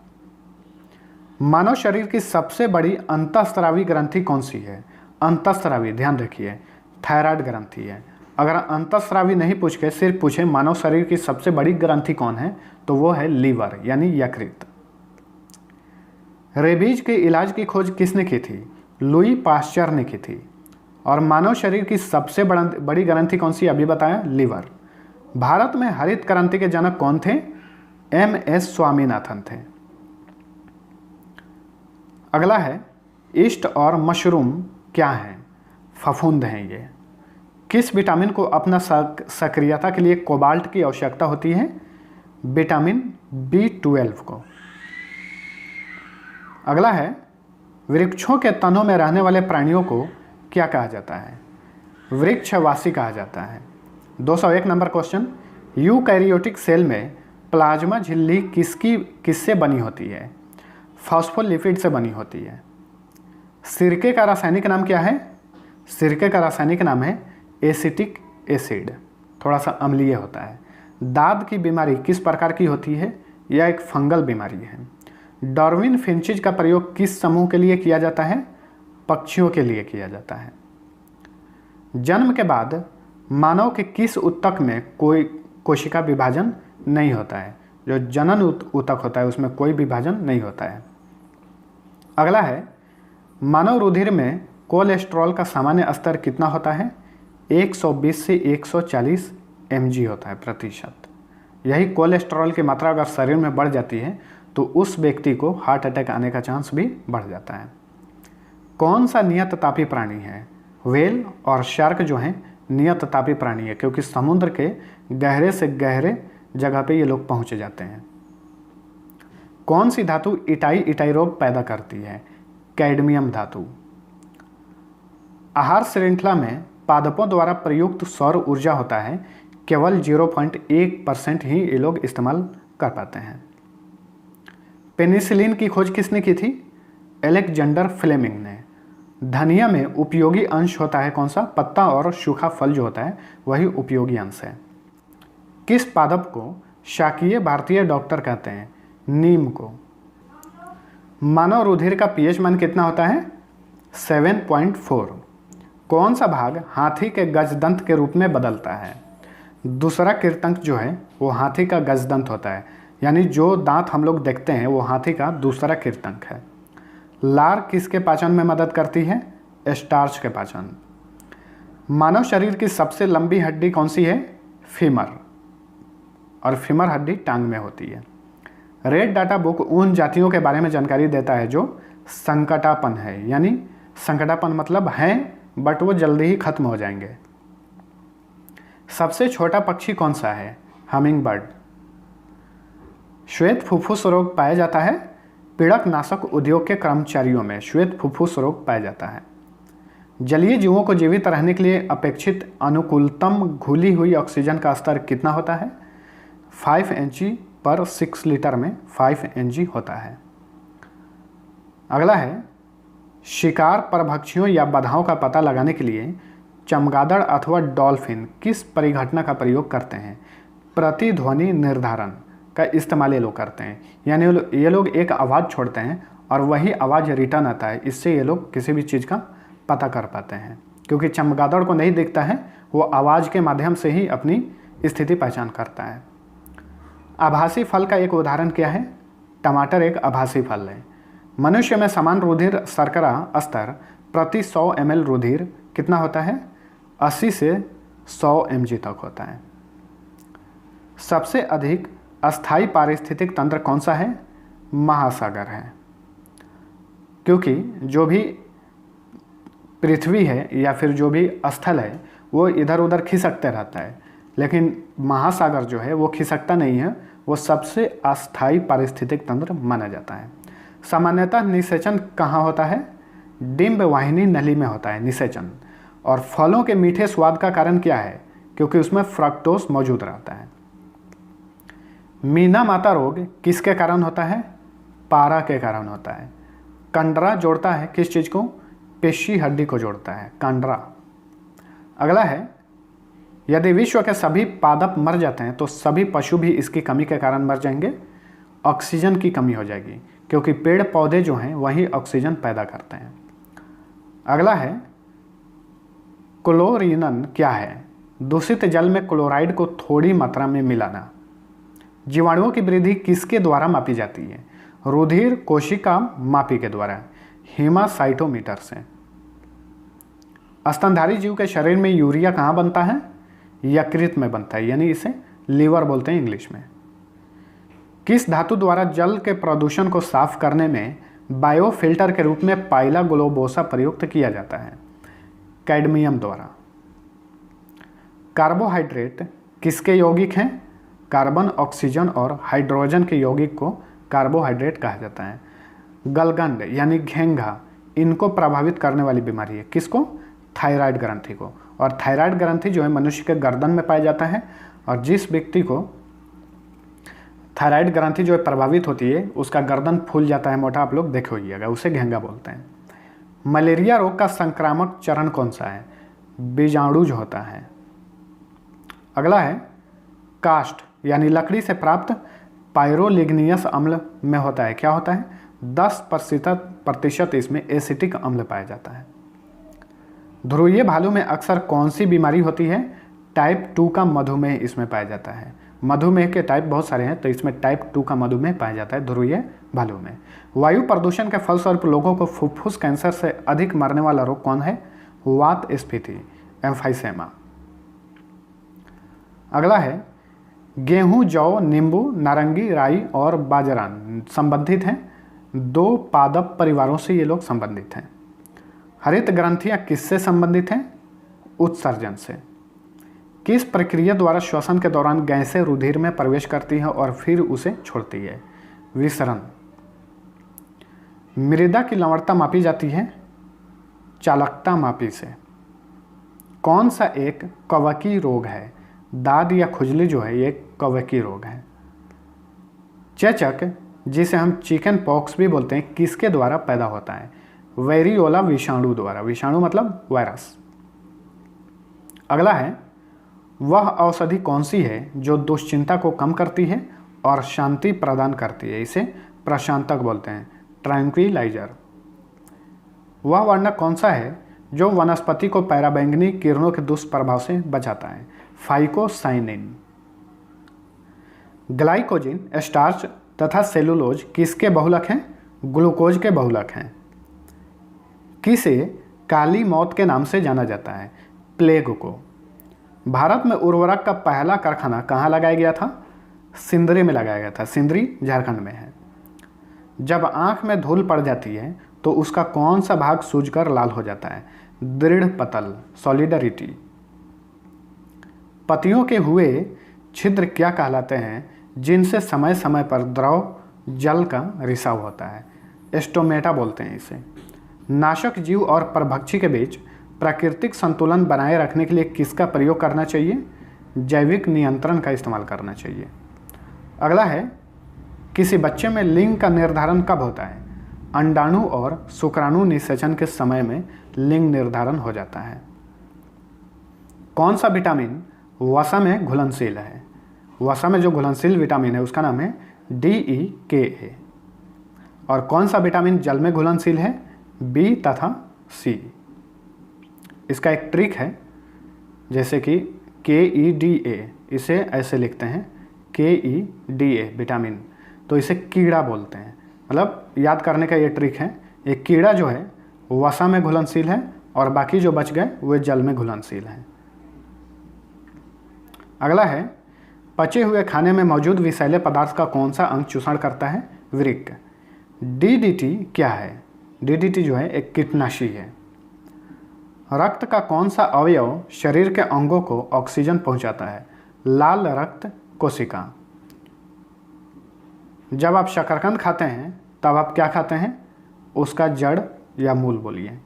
मानव शरीर की सबसे बड़ी अंतःस्रावी ग्रंथि कौन सी है? अंतःस्रावी, ध्यान रखिए, थायराइड ग्रंथि है। अगर अंतःस्रावी नहीं पूछ के सिर्फ पूछे मानव शरीर की सबसे बड़ी ग्रंथि कौन है, तो वो है लीवर यानी यकृत। रेबीज के इलाज की खोज किसने की थी? लुई पाश्चर ने की थी। और मानव शरीर की सबसे बड़ी ग्रंथि कौन सी? अभी बताया, लीवर। भारत में हरित क्रांति के जनक कौन थे? एमएस स्वामीनाथन थे। अगला है, ईस्ट और मशरूम क्या हैं? फफूंद हैं ये। किस विटामिन को अपना सक्रियता के लिए कोबाल्ट की आवश्यकता होती है? विटामिन B12 को। अगला है, वृक्षों के तनों में रहने वाले प्राणियों को क्या कहा जाता है? वृक्षवासी कहा जाता है। 201 नंबर क्वेश्चन, यूकैरियोटिक सेल में प्लाज्मा झिल्ली किससे बनी होती है? फॉस्फोलिपिड से बनी होती है। सिरके का रासायनिक नाम क्या है? सिरके का रासायनिक नाम है एसिटिक एसिड, थोड़ा सा अम्लीय होता है। दाद की बीमारी किस प्रकार की होती है? यह एक फंगल बीमारी है। डार्विन फिंचिज का प्रयोग किस समूह के लिए किया जाता है? पक्षियों के लिए किया जाता है। जन्म के बाद मानव के किस ऊतक में कोई कोशिका विभाजन नहीं होता है? जो जनन ऊतक होता है उसमें कोई विभाजन नहीं होता है। अगला है, मानव रुधिर में कोलेस्ट्रॉल का सामान्य स्तर कितना होता है? 120 से 140 mg होता है प्रतिशत। यही कोलेस्ट्रॉल की मात्रा अगर शरीर में बढ़ जाती है तो उस व्यक्ति को हार्ट अटैक आने का चांस भी बढ़ जाता है। कौन सा नियततापी प्राणी है? व्हेल और शार्क जो हैं नियततापी प्राणी है, क्योंकि समुद्र के गहरे से गहरे जगह पे ये लोग पहुंच जाते हैं। कौन सी धातु इटाई इटाई रोग पैदा करती है? कैडमियम धातु। आहार श्रृंखला में पादपों द्वारा प्रयुक्त सौर ऊर्जा होता है, केवल 0.1% ही ये लोग इस्तेमाल कर पाते हैं। पेनिसिलिन की खोज किसने की थी? अलेक्जेंडर फ्लेमिंग ने। धनिया में उपयोगी अंश होता है कौन सा? पत्ता और सूखा फल जो होता है वही उपयोगी अंश है। किस पादप को शाकीय भारतीय डॉक्टर कहते हैं? नीम को। मानव रुधिर का पीएच मान कितना होता है? 7.4। कौन सा भाग हाथी के गजदंत के रूप में बदलता है? दूसरा कीर्तंक जो है वो हाथी का गजदंत होता है, यानी जो दांत हम लोग देखते हैं वो हाथी का दूसरा कीर्तंक है। लार किसके पाचन में मदद करती है? स्टार्च के पाचन। मानव शरीर की सबसे लंबी हड्डी कौन सी है? फीमर, और फीमर हड्डी टांग में होती है। रेड डाटा बुक उन जातियों के बारे में जानकारी देता है जो संकटापन है, यानी संकटापन मतलब है बट वो जल्दी ही खत्म हो जाएंगे। सबसे छोटा पक्षी कौन सा है? Humming bird. श्वेत फुफ्फुस रोग पाया जाता है? पीड़क नाशक उद्योग के कर्मचारियों में श्वेत फुफ्फुस रोग पाया जाता है। जलीय जीवों को जीवित रहने के लिए अपेक्षित अनुकूलतम घुली हुई ऑक्सीजन का स्तर कितना होता है? 5 Ng/6 लीटर में 5 Ng होता है। अगला है, शिकार परभक्षियों या बधाओं का पता लगाने के लिए चमगादड़ अथवा डॉल्फिन किस परिघटना का प्रयोग करते हैं? प्रतिध्वनि निर्धारण का इस्तेमाल ये लोग करते हैं, यानी ये लोग एक आवाज़ छोड़ते हैं और वही आवाज़ रिटर्न आता है। इससे ये लोग किसी भी चीज़ का पता कर पाते हैं, क्योंकि चमगादड़ को नहीं दिखता है, वो आवाज़ के माध्यम से ही अपनी स्थिति पहचान करता है। आभासी फल का एक उदाहरण क्या है? टमाटर एक आभासी फल है। मनुष्य में समान रुधिर शर्करा स्तर प्रति 100 ml रुधिर कितना होता है? 80 से 100 mg तक होता है। सबसे अधिक अस्थायी पारिस्थितिक तंत्र कौन सा है? महासागर है, क्योंकि जो भी पृथ्वी है या फिर जो भी स्थल है वो इधर उधर खिसकते रहता है, लेकिन महासागर जो है वो खिसकता नहीं है, वो सबसे अस्थायी पारिस्थितिक तंत्र माना जाता है। सामान्यतः निषेचन कहाँ होता है? डिंब वाहिनी नली में होता है निषेचन। और फलों के मीठे स्वाद का कारण क्या है? क्योंकि उसमें फ्रक्टोज मौजूद रहता है। मीना माता रोग किसके कारण होता है? पारा के कारण होता है। कंडरा जोड़ता है किस चीज़ को? पेशी हड्डी को जोड़ता है, कंडरा। अगला है, यदि विश्व के सभी पादप मर जाते हैं तो सभी पशु भी इसकी कमी के कारण मर जाएंगे। ऑक्सीजन की कमी हो जाएगी, क्योंकि पेड़ पौधे जो हैं वही ऑक्सीजन पैदा करते हैं। अगला है, क्लोरिनन क्या है? दूषित जल में क्लोराइड को थोड़ी मात्रा में मिलाना। जीवाणुओं की वृद्धि किसके द्वारा मापी जाती है? रुधिर कोशिका मापी के द्वारा, हेमासाइटोमीटर से। स्तनधारी जीव के शरीर में यूरिया कहाँ बनता है? यकृत में बनता है, यानी इसे लीवर बोलते हैं इंग्लिश में। किस धातु द्वारा जल के प्रदूषण को साफ करने में बायोफिल्टर के रूप में पाइला ग्लोबोसा प्रयुक्त किया जाता है? कैडमियम द्वारा। कार्बोहाइड्रेट किसके यौगिक हैं? कार्बन, ऑक्सीजन और हाइड्रोजन के यौगिक को कार्बोहाइड्रेट कहा जाता है। गलगंड यानी घेंघा, इनको प्रभावित करने वाली बीमारी है। किसको? थायराइड ग्रंथि को। और थायराइड ग्रंथि जो है मनुष्य के गर्दन में पाया जाता है, और जिस व्यक्ति को थायराइड ग्रंथि जो है प्रभावित होती है उसका गर्दन फूल जाता है मोटा, आप लोग देखे होइएगा, उसे घेंघा बोलते हैं। मलेरिया रोग का संक्रामक चरण कौन सा है? बीजाणु जो होता है। अगला है, कास्ट यानी लकड़ी से प्राप्त पायरोलिग्नियस अम्ल में होता है, क्या होता है? 10% इसमें एसिटिक अम्ल पाया जाता है। ध्रुवीय भालू में अक्सर कौन सी बीमारी होती है? टाइप 2 का मधुमेह इसमें पाया जाता है। मधुमेह के टाइप बहुत सारे हैं, तो इसमें टाइप 2 का मधुमेह पाया जाता है ध्रुवीय भालू में। वायु प्रदूषण के फलस्वरूप लोगों को फुफ्फुस कैंसर से अधिक मरने वाला रोग कौन है? वात स्फीति, एम्फाइसेमा। अगला है, गेहूं, जौ, नींबू, नारंगी, राई और बाजरा संबंधित हैं। 2 पादप परिवारों से ये लोग संबंधित हैं। हरित ग्रंथियां किससे संबंधित हैं? उत्सर्जन से। किस प्रक्रिया द्वारा श्वसन के दौरान गैसें रुधिर में प्रवेश करती हैं और फिर उसे छोड़ती है? विसरण। मृदा की लवणता मापी जाती है चालकता मापी से। कौन सा एक कवकी रोग है? दाद या खुजली जो है ये कवकी रोग है। चेचक, जिसे हम चिकन पॉक्स भी बोलते हैं, किसके द्वारा पैदा होता है? वेरियोला विषाणु द्वारा। विषाणु मतलब वायरस। अगला है, वह औषधि कौन सी है जो दुश्चिंता को कम करती है और शांति प्रदान करती है? इसे प्रशांतक बोलते हैं, ट्रैंक्विलाइजर। वह वर्णक कौन सा है जो वनस्पति को पराबैंगनी किरणों के दुष्प्रभाव से बचाता है? फाइकोसाइनिन। ग्लाइकोजिन, स्टार्च तथा सेलुलोज किसके बहुलक हैं? ग्लूकोज के बहुलक हैं। किसे काली मौत के नाम से जाना जाता है? प्लेग को। भारत में उर्वरक का पहला कारखाना कहाँ लगाया गया था? सिंदरी में लगाया गया था। सिंदरी झारखंड में है। जब आंख में धूल पड़ जाती है तो उसका कौन सा भाग सूजकर लाल हो जाता है? दृढ़ पतल, सॉलिडरिटी। पतियों के हुए छिद्र क्या कहलाते हैं जिनसे समय समय पर द्रव जल का रिसाव होता है? एस्टोमेटा बोलते हैं इसे। नाशक जीव और परभक्षी के बीच प्राकृतिक संतुलन बनाए रखने के लिए किसका प्रयोग करना चाहिए? जैविक नियंत्रण का इस्तेमाल करना चाहिए। अगला है, किसी बच्चे में लिंग का निर्धारण कब होता है? अंडाणु और शुक्राणु निषेचन के समय में लिंग निर्धारण हो जाता है। कौन सा विटामिन वसा में घुलनशील है? वसा में जो घुलनशील विटामिन है उसका नाम है DEKA। और कौन सा विटामिन जल में घुलनशील है? B तथा C। इसका एक ट्रिक है, जैसे कि KEDA, इसे ऐसे लिखते हैं KEDA विटामिन, तो इसे कीड़ा बोलते हैं। मतलब याद करने का ये ट्रिक है। एक कीड़ा जो है वसा में घुलनशील है और बाकी जो बच गए वे जल में घुलनशील हैं। अगला है, पचे हुए खाने में मौजूद विषैले पदार्थ का कौन सा अंग चूषण करता है? वृक्क। DDT क्या है? DDT जो है एक कीटनाशी है। रक्त का कौन सा अवयव शरीर के अंगों को ऑक्सीजन पहुंचाता है? लाल रक्त कोशिका। जब आप शकरकंद खाते हैं तब आप क्या खाते हैं? उसका जड़ या मूल बोलिए।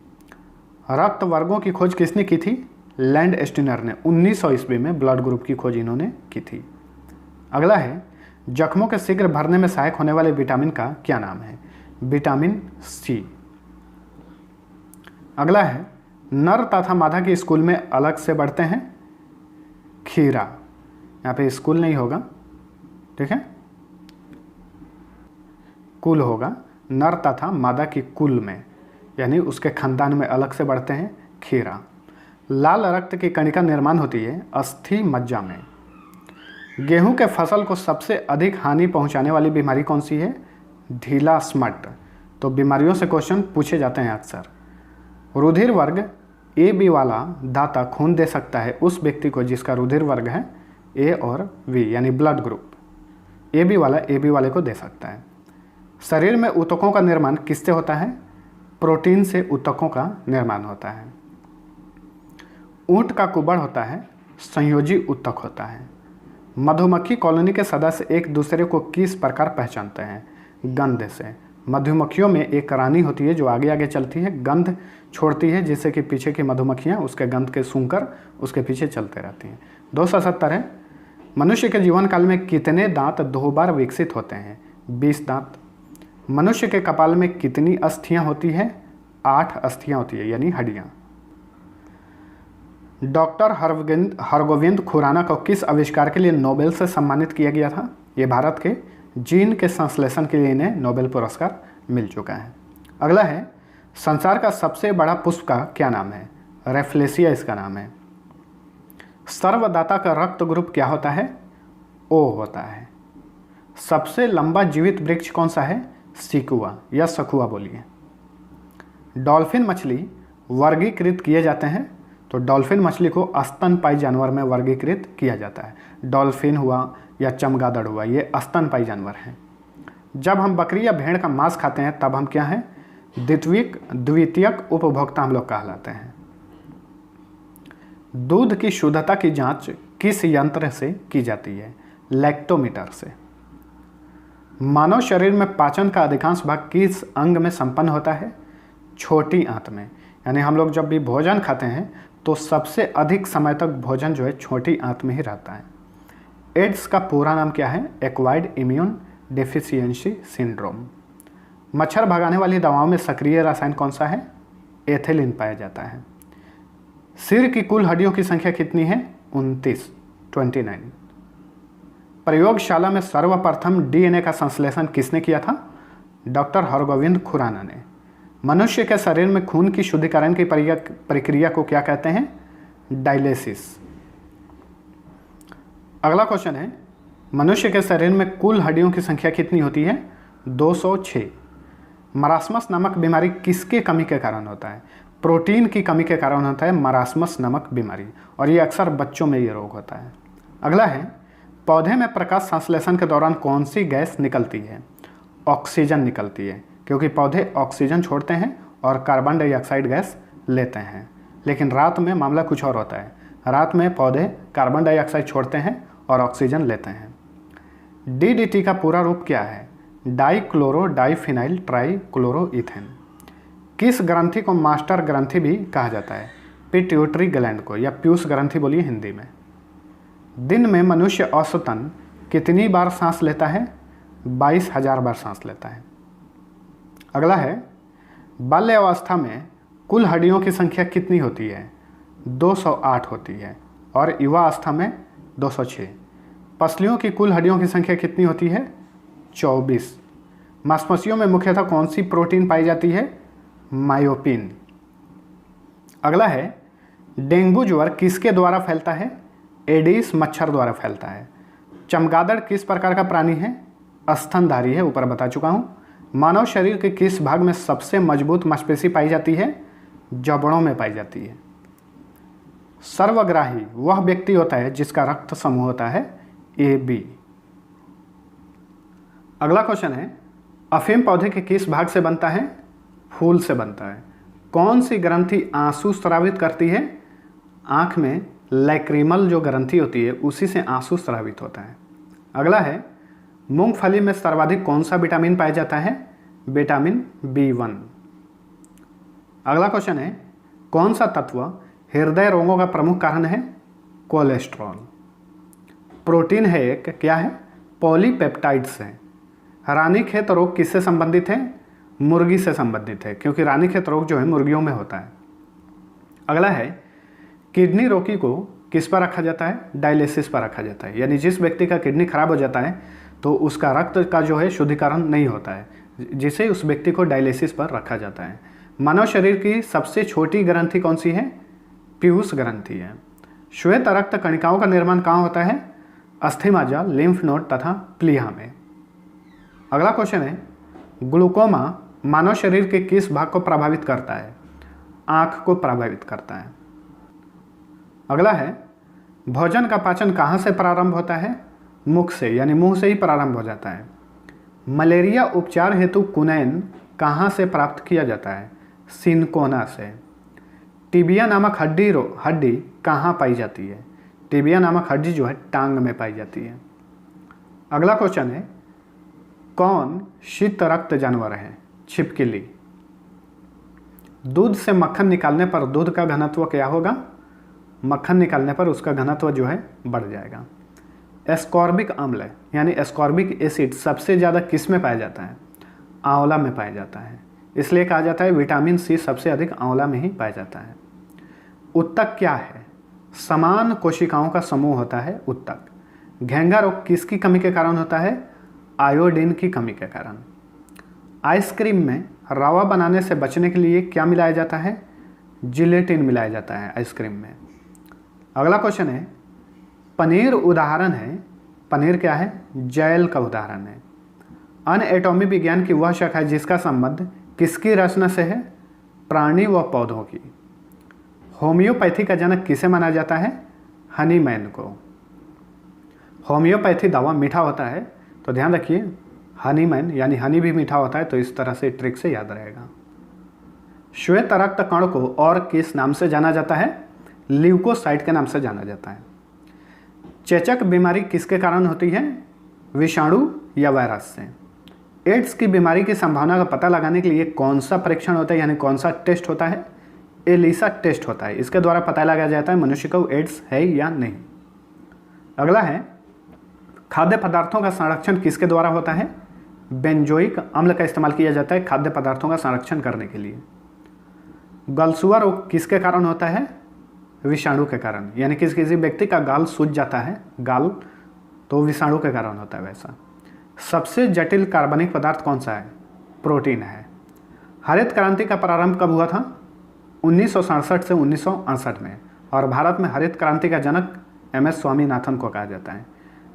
रक्त वर्गों की खोज किसने की थी? लैंड स्टीनर ने 1900 ईस्वी में ब्लड ग्रुप की खोज इन्होंने की थी। अगला है, जख्मों के शीघ्र भरने में सहायक होने वाले विटामिन का क्या नाम है? Vitamin C। अगला है, नर तथा मादा के स्कूल में अलग से बढ़ते हैं? खीरा। यहाँ पे स्कूल नहीं होगा, ठीक है, कुल होगा। नर तथा मादा की कुल में, यानी उसके खानदान में अलग से बढ़ते हैं खीरा। लाल रक्त की कणिका निर्माण होती है अस्थि मज्जा में। गेहूं के फसल को सबसे अधिक हानि पहुंचाने वाली बीमारी कौन सी है? ढीला स्मट। तो बीमारियों से क्वेश्चन पूछे जाते हैं अक्सर। रुधिर वर्ग AB वाला दाता खून दे सकता है उस व्यक्ति को जिसका रुधिर वर्ग है A और V, यानी ब्लड ग्रुप। AB वाला AB वाले को दे सकता है। शरीर में ऊतकों का निर्माण किससे होता है? प्रोटीन से ऊतकों का निर्माण होता है। ऊंट का कुबड़ होता है संयोजी ऊतक होता है। मधुमक्खी कॉलोनी के सदस्य एक दूसरे को किस प्रकार पहचानते हैं? गंध से। मधुमक्खियों में एक रानी होती है जो आगे आगे चलती है, गंध छोड़ती है, जिससे कि पीछे की मधुमक्खियां उसके गंध के सूंघकर उसके पीछे चलते रहती हैं। 270 है, मनुष्य के जीवन काल में कितने दांत 2 बार विकसित होते हैं? 20 दांत। मनुष्य के कपाल में कितनी अस्थियां होती है? 8 अस्थियां होती है, यानी हड्डियां। डॉक्टर हरगोविंद खुराना को किस आविष्कार के लिए नोबेल से सम्मानित किया गया था? ये भारत के जीन के संश्लेषण के लिए इन्हें नोबेल पुरस्कार मिल चुका है। अगला है, संसार का सबसे बड़ा पुष्प का क्या नाम है? रेफ्लेसिया इसका नाम है। सर्वदाता का रक्त ग्रुप क्या होता है? O होता है। सबसे लंबा जीवित वृक्ष कौन सा है? सिकुआ या सखुआ बोलिए। डॉल्फिन मछली वर्गीकृत किए जाते हैं, तो डॉल्फिन मछली को स्तनपायी जानवर में वर्गीकृत किया जाता है। डॉल्फिन हुआ या चमगादड़ हुआ, ये स्तनपायी जानवर हैं। जब हम बकरी या भेड़ का मांस खाते हैं तब हम क्या हैं? द्वितीयक उपभोक्ता हम लोग कहलाते हैं। दूध की शुद्धता की जांच किस यंत्र से की जाती है? लैक्टोमीटर से। मानव शरीर में पाचन का अधिकांश भाग किस अंग में संपन्न होता है? छोटी आंत में। यानी हम लोग जब भी भोजन खाते हैं तो सबसे अधिक समय तक भोजन जो है छोटी आंत में ही रहता है। एड्स का पूरा नाम क्या है? Acquired immune deficiency syndrome. मच्छर भगाने वाली दवाओं में सक्रिय रसायन कौन सा है? एथिलीन पाया जाता है। सिर की कुल हड्डियों की संख्या कितनी है? 29। प्रयोगशाला में सर्वप्रथम डीएनए का संश्लेषण किसने किया था? डॉक्टर हरगोविंद खुराना ने। मनुष्य के शरीर में खून की शुद्धिकरण की प्रक्रिया को क्या कहते हैं? डायलिसिस। अगला क्वेश्चन है, मनुष्य के शरीर में कुल हड्डियों की संख्या कितनी होती है? 206। मरास्मस नामक बीमारी किसके कमी के कारण होता है? प्रोटीन की कमी के कारण होता है मरास्मस नामक बीमारी, और ये अक्सर बच्चों में ये रोग होता है। अगला है, पौधे में प्रकाश संश्लेषण के दौरान कौन सी गैस निकलती है? ऑक्सीजन निकलती है, क्योंकि पौधे ऑक्सीजन छोड़ते हैं और कार्बन डाइऑक्साइड गैस लेते हैं। लेकिन रात में मामला कुछ और होता है। रात में पौधे कार्बन डाइऑक्साइड छोड़ते हैं और ऑक्सीजन लेते हैं। डीडीटी का पूरा रूप क्या है? Dichloro diphenyl trichloroethane. किस ग्रंथि को मास्टर ग्रंथि भी कहा जाता है? पिट्यूटरी ग्लैंड को, या पीयूष ग्रंथि बोलिए हिंदी में। दिन में मनुष्य औसतन कितनी बार सांस लेता है? 22,000 बार सांस लेता है। अगला है, बाल्यावस्था में कुल हड्डियों की संख्या कितनी होती है? 208 होती है, और युवावस्था में 206। पसलियों की कुल हड्डियों की संख्या कितनी होती है? 24। मांसपेशियों में मुख्यतः कौन सी प्रोटीन पाई जाती है? मायोपिन। अगला है, डेंगू ज्वर किसके द्वारा फैलता है? एडिस मच्छर द्वारा फैलता है। चमगादड़ किस प्रकार का प्राणी है? स्तनधारी है, ऊपर बता चुका हूँ। मानव शरीर के किस भाग में सबसे मजबूत मांसपेशी पाई जाती है? जबड़ों में पाई जाती है। सर्वग्राही वह व्यक्ति होता है जिसका रक्त समूह होता है AB। अगला क्वेश्चन है, अफीम पौधे के किस भाग से बनता है? फूल से बनता है। कौन सी ग्रंथि आंसू स्रावित करती है? आंख में लैक्रिमल जो ग्रंथि होती है उसी से आंसू स्रावित होता है। अगला है, मूंगफली में सर्वाधिक कौन सा विटामिन पाया जाता है? Vitamin B1। अगला क्वेश्चन है, कौन सा तत्व हृदय रोगों का प्रमुख कारण है? कोलेस्ट्रॉल। प्रोटीन है एक, क्या है? पॉलीपेप्टाइड्स है। रानीखेत रोग किससे संबंधित है? मुर्गी से संबंधित है, क्योंकि रानीखेत रोग जो है मुर्गियों में होता है। अगला है, किडनी रोगी को किस पर रखा जाता है? डायलिसिस पर रखा जाता है। यानी जिस व्यक्ति का किडनी खराब हो जाता है तो उसका रक्त का जो है शुद्धिकरण नहीं होता है, जिसे उस व्यक्ति को डायलिसिस पर रखा जाता है। मानव शरीर की सबसे छोटी ग्रंथि कौन सी है? पीयूष ग्रंथि है। श्वेत रक्त कणिकाओं का निर्माण कहाँ होता है? अस्थिमज्जा, लिम्फ नोड तथा प्लीहा में। अगला क्वेश्चन है, ग्लूकोमा मानव शरीर के किस भाग को प्रभावित करता है? आँख को प्रभावित करता है। अगला है, भोजन का पाचन कहाँ से प्रारंभ होता है? मुख से, यानी मुंह से ही प्रारंभ हो जाता है। मलेरिया उपचार हेतु कुनैन कहाँ से प्राप्त किया जाता है? सिनकोना से। टिबिया नामक हड्डी कहाँ पाई जाती है? टिबिया नामक हड्डी जो है टांग में पाई जाती है। अगला क्वेश्चन है, कौन शीत रक्त जानवर है? छिपकली। दूध से मक्खन निकालने पर दूध का घनत्व क्या होगा? मक्खन निकालने पर उसका घनत्व जो है बढ़ जाएगा। एस्कॉर्बिक अम्ल यानी एस्कॉर्बिक एसिड सबसे ज़्यादा किस में पाया जाता है? आंवला में पाया जाता है। इसलिए कहा जाता है विटामिन C सबसे अधिक आंवला में ही पाया जाता है। उत्तक क्या है? समान कोशिकाओं का समूह होता है उत्तक। घेंगा रोग किसकी कमी के कारण होता है? आयोडीन की कमी के कारण। आइसक्रीम में रवा बनाने से बचने के लिए क्या मिलाया जाता है? जिलेटिन मिलाया जाता है आइसक्रीम में। अगला क्वेश्चन है, पनीर उदाहरण है। पनीर क्या है? जैल का उदाहरण है। अनएटॉमी विज्ञान की वह शाखा है जिसका संबंध किसकी रचना से है? प्राणी व पौधों की। होम्योपैथी का जनक किसे माना जाता है? हनीमैन को। होम्योपैथी दवा मीठा होता है, तो ध्यान रखिए हनीमैन यानी हनी भी मीठा होता है, तो इस तरह से ट्रिक से याद रहेगा। श्वेत रक्त कण को और किस नाम से जाना जाता है? ल्यूकोसाइट के नाम से जाना जाता है। चेचक बीमारी किसके कारण होती है? विषाणु या वायरस से। एड्स की बीमारी की संभावना का पता लगाने के लिए कौन सा परीक्षण होता है, यानी कौन सा टेस्ट होता है? एलिसा टेस्ट होता है। इसके द्वारा पता लगाया जाता है मनुष्य को एड्स है या नहीं। अगला है, खाद्य पदार्थों का संरक्षण किसके द्वारा होता है? बेंजोइक अम्ल का इस्तेमाल किया जाता है खाद्य पदार्थों का संरक्षण करने के लिए। गलसुआ रोग किसके कारण होता है? विषाणु के कारण, यानी किसी व्यक्ति का गाल सूज जाता है, गाल, तो विषाणु के कारण होता है वैसा। सबसे जटिल कार्बनिक पदार्थ कौन सा है? प्रोटीन है। हरित क्रांति का प्रारंभ कब हुआ था? 1967 से 1968 में, और भारत में हरित क्रांति का जनक MS स्वामीनाथन को कहा जाता है।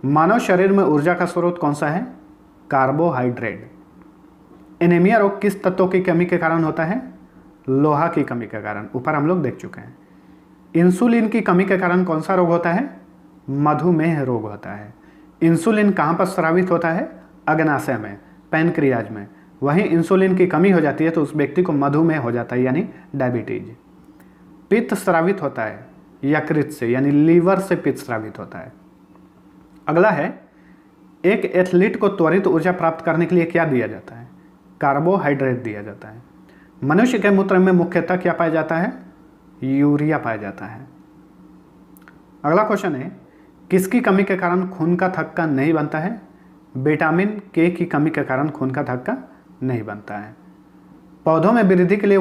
मानव शरीर में ऊर्जा का स्रोत कौन सा है? कार्बोहाइड्रेट। एनीमिया रोग किस तत्व की कमी के कारण होता है? लोहा की कमी के कारण, ऊपर हम लोग देख चुके हैं। इंसुलिन की कमी के कारण कौन सा रोग होता है? मधुमेह रोग होता है। इंसुलिन कहाँ पर स्रावित होता है? अग्नाशय में, पैनक्रियाज में। वहीं इंसुलिन की कमी हो जाती है तो उस व्यक्ति को मधुमेह हो जाता है, यानी डायबिटीज। पित्त स्रावित होता है यकृत से, यानी लीवर से पित्त स्रावित होता है। अगला है, एक एथलीट को त्वरित ऊर्जा प्राप्त करने के लिए क्या दिया जाता है? कार्बोहाइड्रेट दिया जाता है। मनुष्य के मूत्र में मुख्यतः क्या पाया जाता है? यूरिया पाया जाता है। अगला क्वेश्चन है, किसकी कमी के कारण खून का थक्का नहीं बनता है? विटामिन के की कमी के कारण खून का थक्का नहीं बनता है। पौधों में वृद्धि के लिए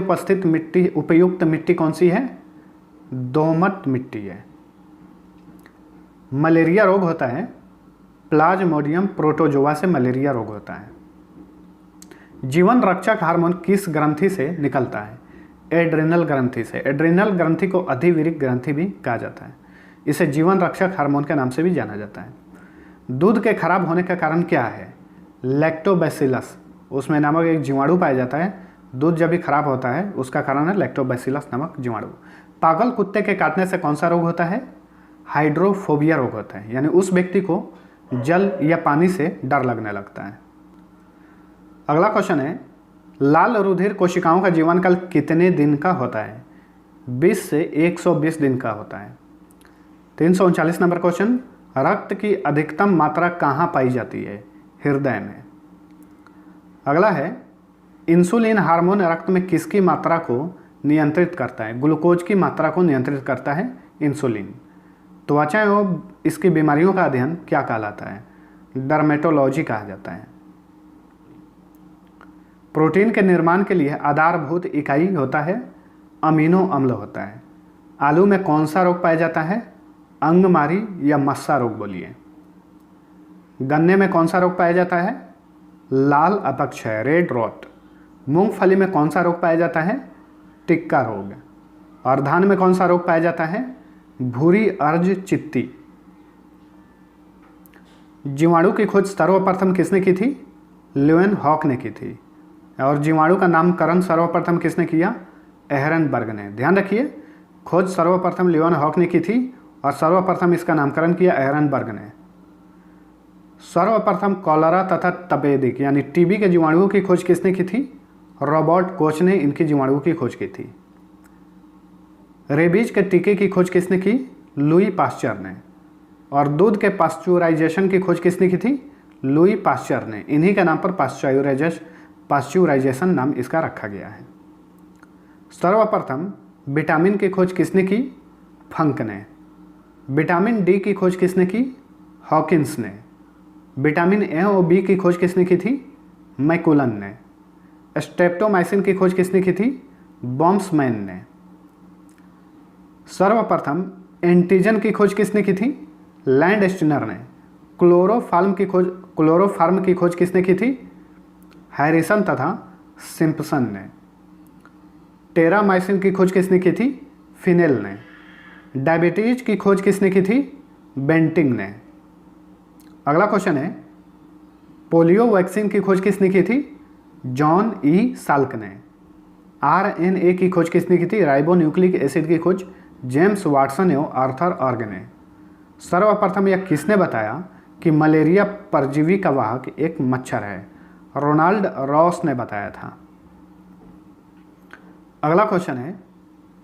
उपयुक्त मिट्टी कौन सी है? दोमट मिट्टी है। मलेरिया रोग होता है, प्लाज्मोडियम प्रोटोजोआ से मलेरिया रोग होता है। जीवन रक्षक हार्मोन किस ग्रंथि से निकलता है? एड्रिनल ग्रंथि से। एड्रिनल ग्रंथि को अधिविरिक ग्रंथि भी कहा जाता है। इसे जीवन रक्षक हार्मोन के नाम से भी जाना जाता है। दूध के खराब होने का कारण क्या है? लैक्टोबैसिलस, उसमें नामक एक जीवाणु पाया जाता है। दूध जब भी खराब होता है उसका कारण है लैक्टोबैसिलस नामक जीवाणु। पागल कुत्ते के काटने से कौन सा रोग होता है? हाइड्रोफोबिया रोग होता है, यानी उस व्यक्ति को जल या पानी से डर लगने लगता है। अगला क्वेश्चन है, लाल रुधिर कोशिकाओं का जीवन काल कितने दिन का होता है? 20 से 120 दिन का होता है। 339 नंबर क्वेश्चन, रक्त की अधिकतम मात्रा कहाँ पाई जाती है? हृदय में। अगला है, इंसुलिन हार्मोन रक्त में किसकी मात्रा को नियंत्रित करता है? ग्लूकोज की मात्रा को नियंत्रित करता है इंसुलिन। त्वचा एवं इसकी बीमारियों का अध्ययन क्या कहलाता है? डर्मेटोलॉजी कहा जाता है। प्रोटीन के निर्माण के लिए आधारभूत इकाई होता है अमीनो अम्ल होता है। आलू में कौन सा रोग पाया जाता है? अंगमारी या मस्सा रोग बोलिए। गन्ने में कौन सा रोग पाया जाता है? लाल अपक्षय, रेड रॉट। मूंगफली में कौन सा रोग पाया जाता है? टिक्का रोग। और धान में कौन सा रोग पाया जाता है? भूरी अर्ज चित्ती। जीवाणु की खोज सर्वप्रथम किसने की थी? ल्यूएनहॉक ने की थी। और जीवाणु का नामकरण सर्वप्रथम किसने किया? एहरनबर्ग ने। ध्यान रखिए, खोज सर्वप्रथम ल्यूएनहॉक ने की थी और सर्वप्रथम इसका नामकरण किया एहरनबर्ग ने। सर्वप्रथम कॉलरा तथा तपेदिक यानी टीबी के जीवाणुओं की खोज किसने की थी? रॉबर्ट कोच ने इनकी जीवाणुओं की खोज की थी। रेबीज के टीके की खोज किसने की? लुई पास्चर ने। और दूध के पास्चुराइजेशन की खोज किसने की थी? लुई पास्चर ने। इन्हीं के नाम पर पास्चुराइजेशन नाम इसका रखा गया है। सर्वप्रथम विटामिन की खोज किसने की? फंक ने। विटामिन डी की खोज किसने की? हॉकिंस ने। विटामिन ए और बी की खोज किसने की थी? मैकुलन ने। स्ट्रेप्टोमाइसिन की खोज किसने की थी? बॉम्समैन ने। सर्वप्रथम एंटीजन की खोज किसने की थी? लैंडस्टीनर ने। क्लोरोफार्म की खोज किसने की थी? हैरिसन तथा सिम्पसन ने। टेरामाइसिन की खोज किसने की थी? फिनेल ने। डायबिटीज की खोज किसने की थी? बेंटिंग ने। अगला क्वेश्चन है, पोलियो वैक्सीन की खोज किसने की थी? जॉन ई साल्क ने। RNA की खोज किसने की थी? राइबोन्यूक्लिक एसिड की खोज जेम्स वाटसन एवं आर्थर ऑर्ग ने। सर्वप्रथम यह किसने बताया कि मलेरिया परजीवी का वाहक एक मच्छर है? रोनाल्ड रॉस ने बताया था। अगला क्वेश्चन है,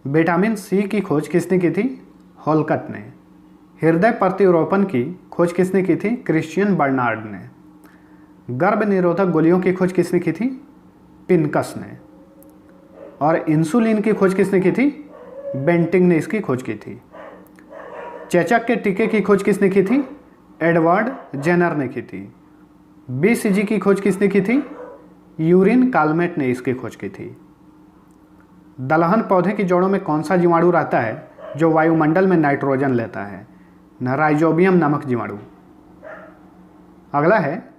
विटामिन सी की खोज किसने की थी? होलकट ने। हृदय प्रत्यारोपण की खोज किसने की थी? क्रिश्चियन बर्नार्ड ने। गर्भ निरोधक गोलियों की खोज किसने की थी? पिनकस ने। और इंसुलिन की खोज किसने की थी? बेंटिंग ने इसकी खोज की थी। चेचक के टीके की खोज किसने की थी? एडवर्ड जेनर ने की थी। बीसीजी की खोज किसने की थी? यूरिन काल्मेट ने इसकी खोज की थी। दलहन पौधे की जड़ों में कौन सा जीवाणु रहता है जो वायुमंडल में नाइट्रोजन लेता है? राइजोबियम नामक जीवाणु। अगला है,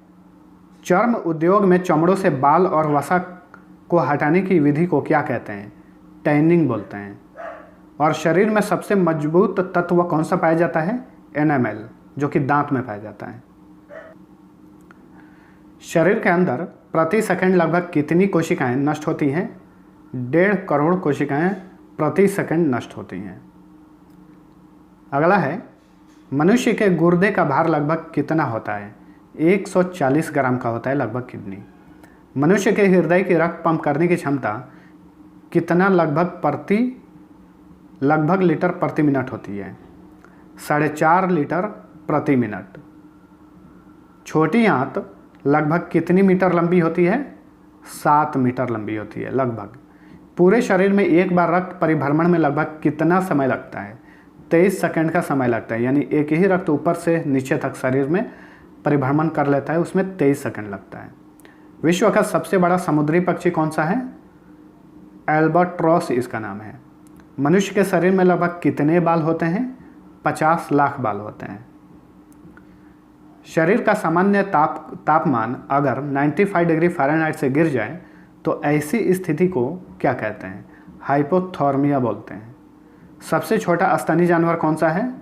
चर्म उद्योग में चमड़ों से बाल और वसा को हटाने की विधि को क्या कहते हैं? टैनिंग बोलते हैं। और शरीर में सबसे मजबूत तत्व कौन सा पाया जाता है? एनामेल, जो कि दांत में पाया जाता है। शरीर के अंदर प्रति सेकंड लगभग कितनी कोशिकाएं नष्ट होती हैं? 1.5 करोड़ कोशिकाएं प्रति सेकंड नष्ट होती हैं। अगला है, मनुष्य के गुर्दे का भार लगभग कितना होता है? 140 ग्राम का होता है लगभग किडनी। मनुष्य के हृदय की रक्त पंप करने की क्षमता कितना लगभग लीटर प्रति मिनट होती है? 4.5 लीटर प्रति मिनट। छोटी आंत लगभग कितनी मीटर लंबी होती है? 7 मीटर लंबी होती है लगभग। पूरे शरीर में एक बार रक्त परिभ्रमण में लगभग कितना समय लगता है? 23 सेकंड का समय लगता है। यानी एक ही रक्त ऊपर से नीचे तक शरीर में परिभ्रमण कर लेता है, उसमें 23 सेकंड लगता है। विश्व का सबसे बड़ा समुद्री पक्षी कौन सा है? एल्बाट्रॉस इसका नाम है। मनुष्य के शरीर में लगभग कितने बाल होते हैं? 50 लाख बाल होते हैं। शरीर का सामान्य तापमान अगर 95 डिग्री फ़ारेनहाइट से गिर जाए तो ऐसी स्थिति को क्या कहते हैं? हाइपोथर्मिया बोलते हैं। सबसे छोटा स्तनी जानवर कौन सा है?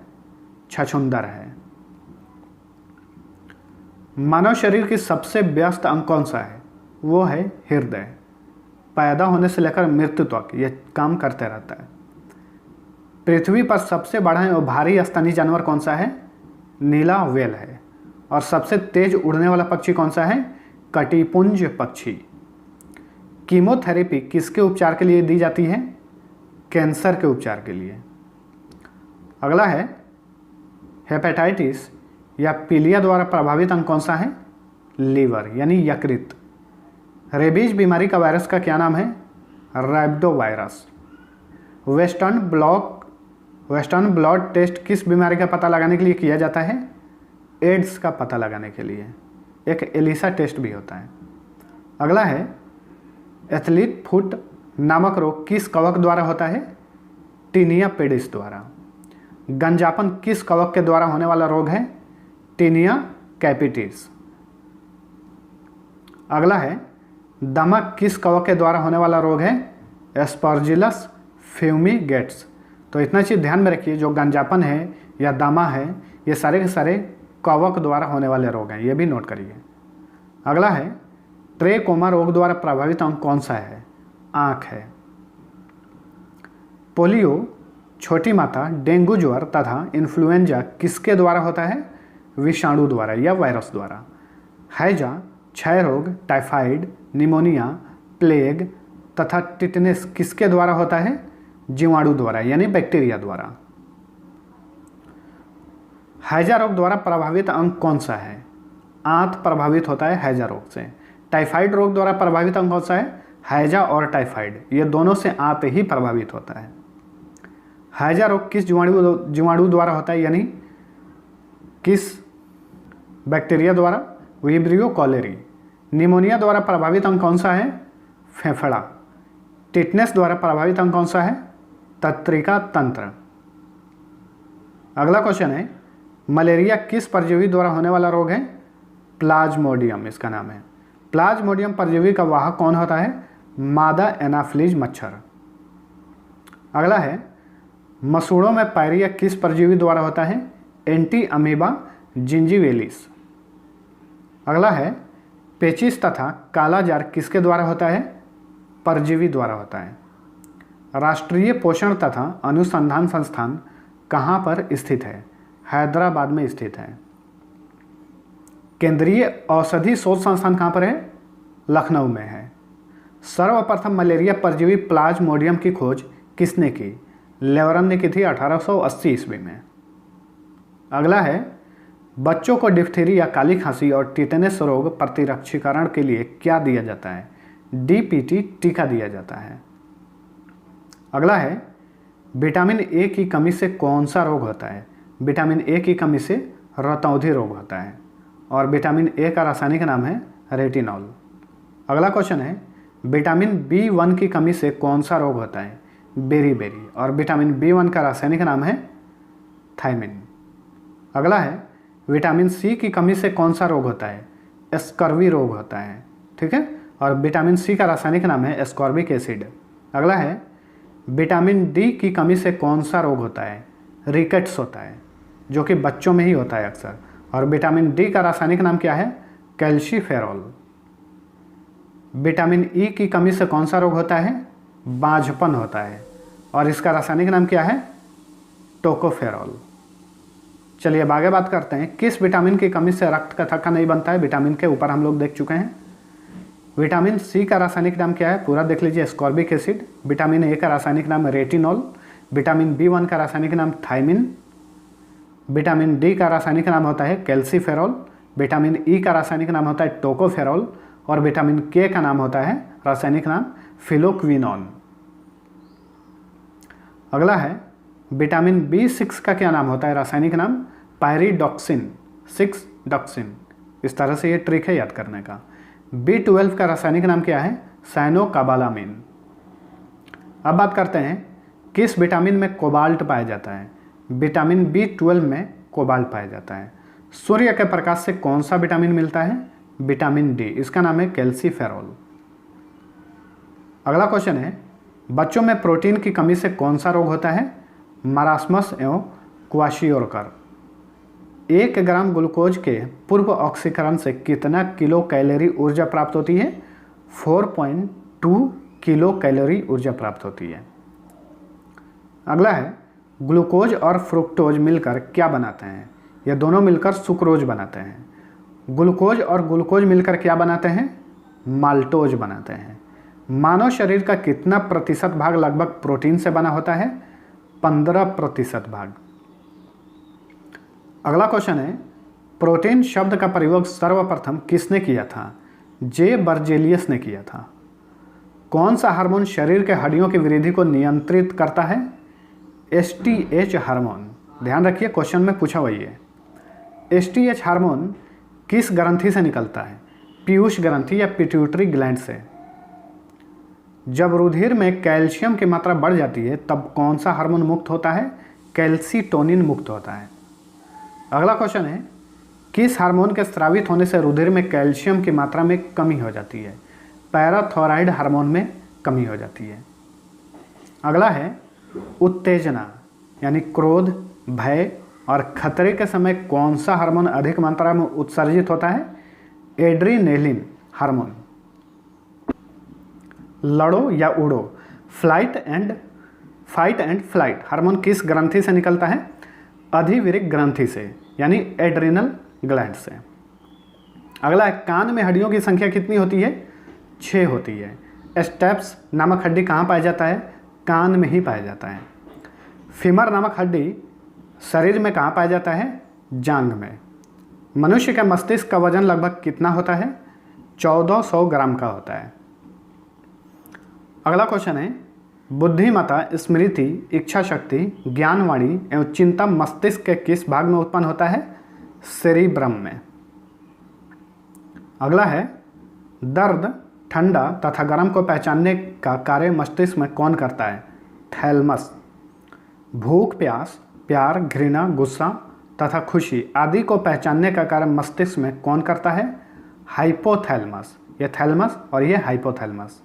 छछूंदर है। मानव शरीर की सबसे व्यस्त अंग कौन सा है? वो है हृदय। पैदा होने से लेकर मृत्यु तक ये काम करते रहता है। पृथ्वी पर सबसे बड़ा और भारी स्तनी जानवर कौन सा है? नीला व्हेल है। और सबसे तेज उड़ने वाला पक्षी कौन सा है? कटिपुंज पक्षी। कीमोथेरेपी किसके उपचार के लिए दी जाती है? कैंसर के उपचार के लिए। अगला है, हेपेटाइटिस या पीलिया द्वारा प्रभावित अंग कौन सा है? लीवर यानी यकृत। रेबीज बीमारी का वायरस का क्या नाम है? रैबिडोवायरस। वेस्टर्न ब्लड टेस्ट किस बीमारी का पता लगाने के लिए किया जाता है? एड्स का पता लगाने के लिए। एक एलिसा टेस्ट भी होता है। अगला है, एथलीट फुट नामक रोग किस कवक द्वारा होता है? टीनिया पेडिस द्वारा। गंजापन किस कवक के द्वारा होने वाला रोग है? Tinea capitis. अगला है, दमा किस कवक के द्वारा होने वाला रोग है? एस्परजिलस फ्यूमिगेट्स। तो इतना चीज़ ध्यान में रखिए, जो गंजापन है या दमा है, ये सारे के सारे कवक द्वारा होने वाले रोग हैं, ये भी नोट करिए। अगला है, ट्रेकोमा रोग द्वारा प्रभावित अंग कौन सा है? आँख है। पोलियो, छोटी माता, डेंगू ज्वर तथा इन्फ्लुएंजा किसके द्वारा होता है? विषाणु द्वारा या वायरस द्वारा। हैजा, क्षय रोग, टाइफाइड, निमोनिया, प्लेग तथा टिटनेस किसके द्वारा होता है? जीवाणु द्वारा यानी बैक्टीरिया द्वारा। हैजा रोग द्वारा प्रभावित अंग कौन सा है? आंत प्रभावित होता है हैजा रोग से। टाइफाइड रोग द्वारा प्रभावित अंग कौन सा है? हैजा और टाइफाइड, ये दोनों से आंत ही प्रभावित होता है। हैजा रोग किस जीवाणु द्वारा होता है, यानी किस बैक्टीरिया द्वारा? Vibrio cholerae. निमोनिया द्वारा प्रभावित अंग कौन सा है? फेफड़ा। टिटनेस द्वारा प्रभावित अंग कौन सा है? तंत्रिका तंत्र। अगला क्वेश्चन है, मलेरिया किस परजीवी द्वारा होने वाला रोग है? प्लाज्मोडियम इसका नाम है। प्लाज्मोडियम परजीवी का वाहक कौन होता है? मादा एनाफिलीज मच्छर। अगला है, मसूड़ों में पायरिया किस परजीवी द्वारा होता है? Entamoeba gingivalis. अगला है, पेचिस तथा काला जार किसके द्वारा होता है? परजीवी द्वारा होता है। राष्ट्रीय पोषण तथा अनुसंधान संस्थान कहाँ पर स्थित है? हैदराबाद में स्थित है। केंद्रीय औषधि शोध संस्थान कहाँ पर है? लखनऊ में है। सर्वप्रथम मलेरिया परजीवी प्लाज्मोडियम की खोज किसने की? लेवरन ने की थी 1880 ईस्वी में। अगला है, बच्चों को डिप्थीरिया, काली खांसी और टिटेनस रोग प्रतिरक्षीकरण के लिए क्या दिया जाता है? डीपीटी टीका दिया जाता है। अगला है, विटामिन ए की कमी से कौन सा रोग होता है? विटामिन ए की कमी से रतौंधी रोग होता है और विटामिन ए का रासायनिक नाम है रेटिनॉल। अगला क्वेश्चन है, विटामिन B1 की कमी से कौन सा रोग होता है? बेरी और विटामिन B1 का रासायनिक नाम है थायमिन। अगला है, विटामिन सी की कमी से कौन सा रोग होता है? स्कर्वी रोग होता है, ठीक है, और विटामिन सी का रासायनिक नाम है एस्कॉर्बिक एसिड। अगला है, विटामिन डी की कमी से कौन सा रोग होता है? रिकेट्स होता है, जो कि बच्चों में ही होता है अक्सर, और विटामिन डी का रासायनिक नाम क्या है? कैल्शिफेरॉल। विटामिन ई की कमी से कौन सा रोग होता है? बांझपन होता है, और इसका रासायनिक नाम क्या है? टोकोफेरॉल। चलिए अब आगे बात करते हैं, किस विटामिन की कमी से रक्त का थक्का नहीं बनता है? विटामिन के ऊपर हम लोग देख चुके हैं। विटामिन सी का रासायनिक नाम क्या है? पूरा देख लीजिए, एस्कॉर्बिक एसिड। विटामिन ए का रासायनिक नाम रेटिनॉल। विटामिन B1 का रासायनिक नाम थायमिन। विटामिन डी का रासायनिक नाम होता है कैल्सीफेरॉल। विटामिन ई का रासायनिक नाम होता है टोकोफेरॉल और विटामिन के का नाम होता है रासायनिक नाम फिलोक्विनोन। अगला है, विटामिन B6 का क्या नाम होता है? रासायनिक नाम पायरिडॉक्सिन, 6-डॉक्सिन। इस तरह से ये ट्रिक है याद करने का। B12 का रासायनिक नाम क्या है? साइनोकाबालामिन। अब बात करते हैं, किस विटामिन में कोबाल्ट पाया जाता है? विटामिन B12 में कोबाल्ट पाया जाता है। सूर्य के प्रकाश से कौन सा विटामिन मिलता है? विटामिन डी, इसका नाम है कैल्सीफेरॉल। अगला क्वेश्चन है, बच्चों में प्रोटीन की कमी से कौन सा रोग होता है? मरास्मस एवं क्वाशियोरकर। 1 ग्राम ग्लूकोज के पूर्व ऑक्सीकरण से कितना किलो कैलोरी ऊर्जा प्राप्त होती है? 4.2 किलो कैलोरी ऊर्जा प्राप्त होती है। अगला है, ग्लूकोज और फ्रुक्टोज मिलकर क्या बनाते हैं? ये दोनों मिलकर सुक्रोज बनाते हैं। ग्लूकोज और ग्लूकोज मिलकर क्या बनाते हैं? माल्टोज बनाते हैं। मानव शरीर का कितना प्रतिशत भाग लगभग प्रोटीन से बना होता है? 15% भाग। अगला क्वेश्चन है, प्रोटीन शब्द का प्रयोग सर्वप्रथम किसने किया था? जे बर्जेलियस ने किया था। कौन सा हार्मोन शरीर के हड्डियों की वृद्धि को नियंत्रित करता है? STH hormone. ध्यान रखिए, क्वेश्चन में पूछा वही है। STH हार्मोन किस ग्रंथि से निकलता है? पीयूष ग्रंथि या पिट्यूटरी ग्लैंड से। जब रुधिर में कैल्शियम की मात्रा बढ़ जाती है तब कौन सा हार्मोन मुक्त होता है? कैल्सीटोनिन मुक्त होता है। अगला क्वेश्चन है, किस हार्मोन के स्रावित होने से रुधिर में कैल्शियम की मात्रा में कमी हो जाती है? पैराथायरॉयड हार्मोन में कमी हो जाती है। अगला है, उत्तेजना यानी क्रोध, भय और खतरे के समय कौन सा हार्मोन अधिक मात्रा में उत्सर्जित होता है? Adrenaline hormone. लड़ो या उड़ो, फाइट एंड फ्लाइट हार्मोन किस ग्रंथि से निकलता है? अधिविरिक ग्रंथि से यानी एड्रिनल ग्लैंड से। अगला है, कान में हड्डियों की संख्या कितनी होती है? 6 होती है। स्टेप्स नामक हड्डी कहाँ पाया जाता है? कान में ही पाया जाता है। फीमर नामक हड्डी शरीर में कहाँ पाया जाता है? जांघ में। मनुष्य के मस्तिष्क का वजन लगभग कितना होता है? 1400 ग्राम का होता है। अगला क्वेश्चन है, बुद्धिमत्ता, स्मृति, इच्छा शक्ति, ज्ञानवाणी एवं चिंता मस्तिष्क के किस भाग में उत्पन्न होता है? सेरिब्रम में। अगला है, दर्द, ठंडा तथा गर्म को पहचानने का कार्य मस्तिष्क में कौन करता है? थैलमस। भूख, प्यास, प्यार, घृणा, गुस्सा तथा खुशी आदि को पहचानने का कार्य मस्तिष्क में कौन करता है? हाइपोथैलेमस। ये थैलमस और ये हाइपोथैलेमस।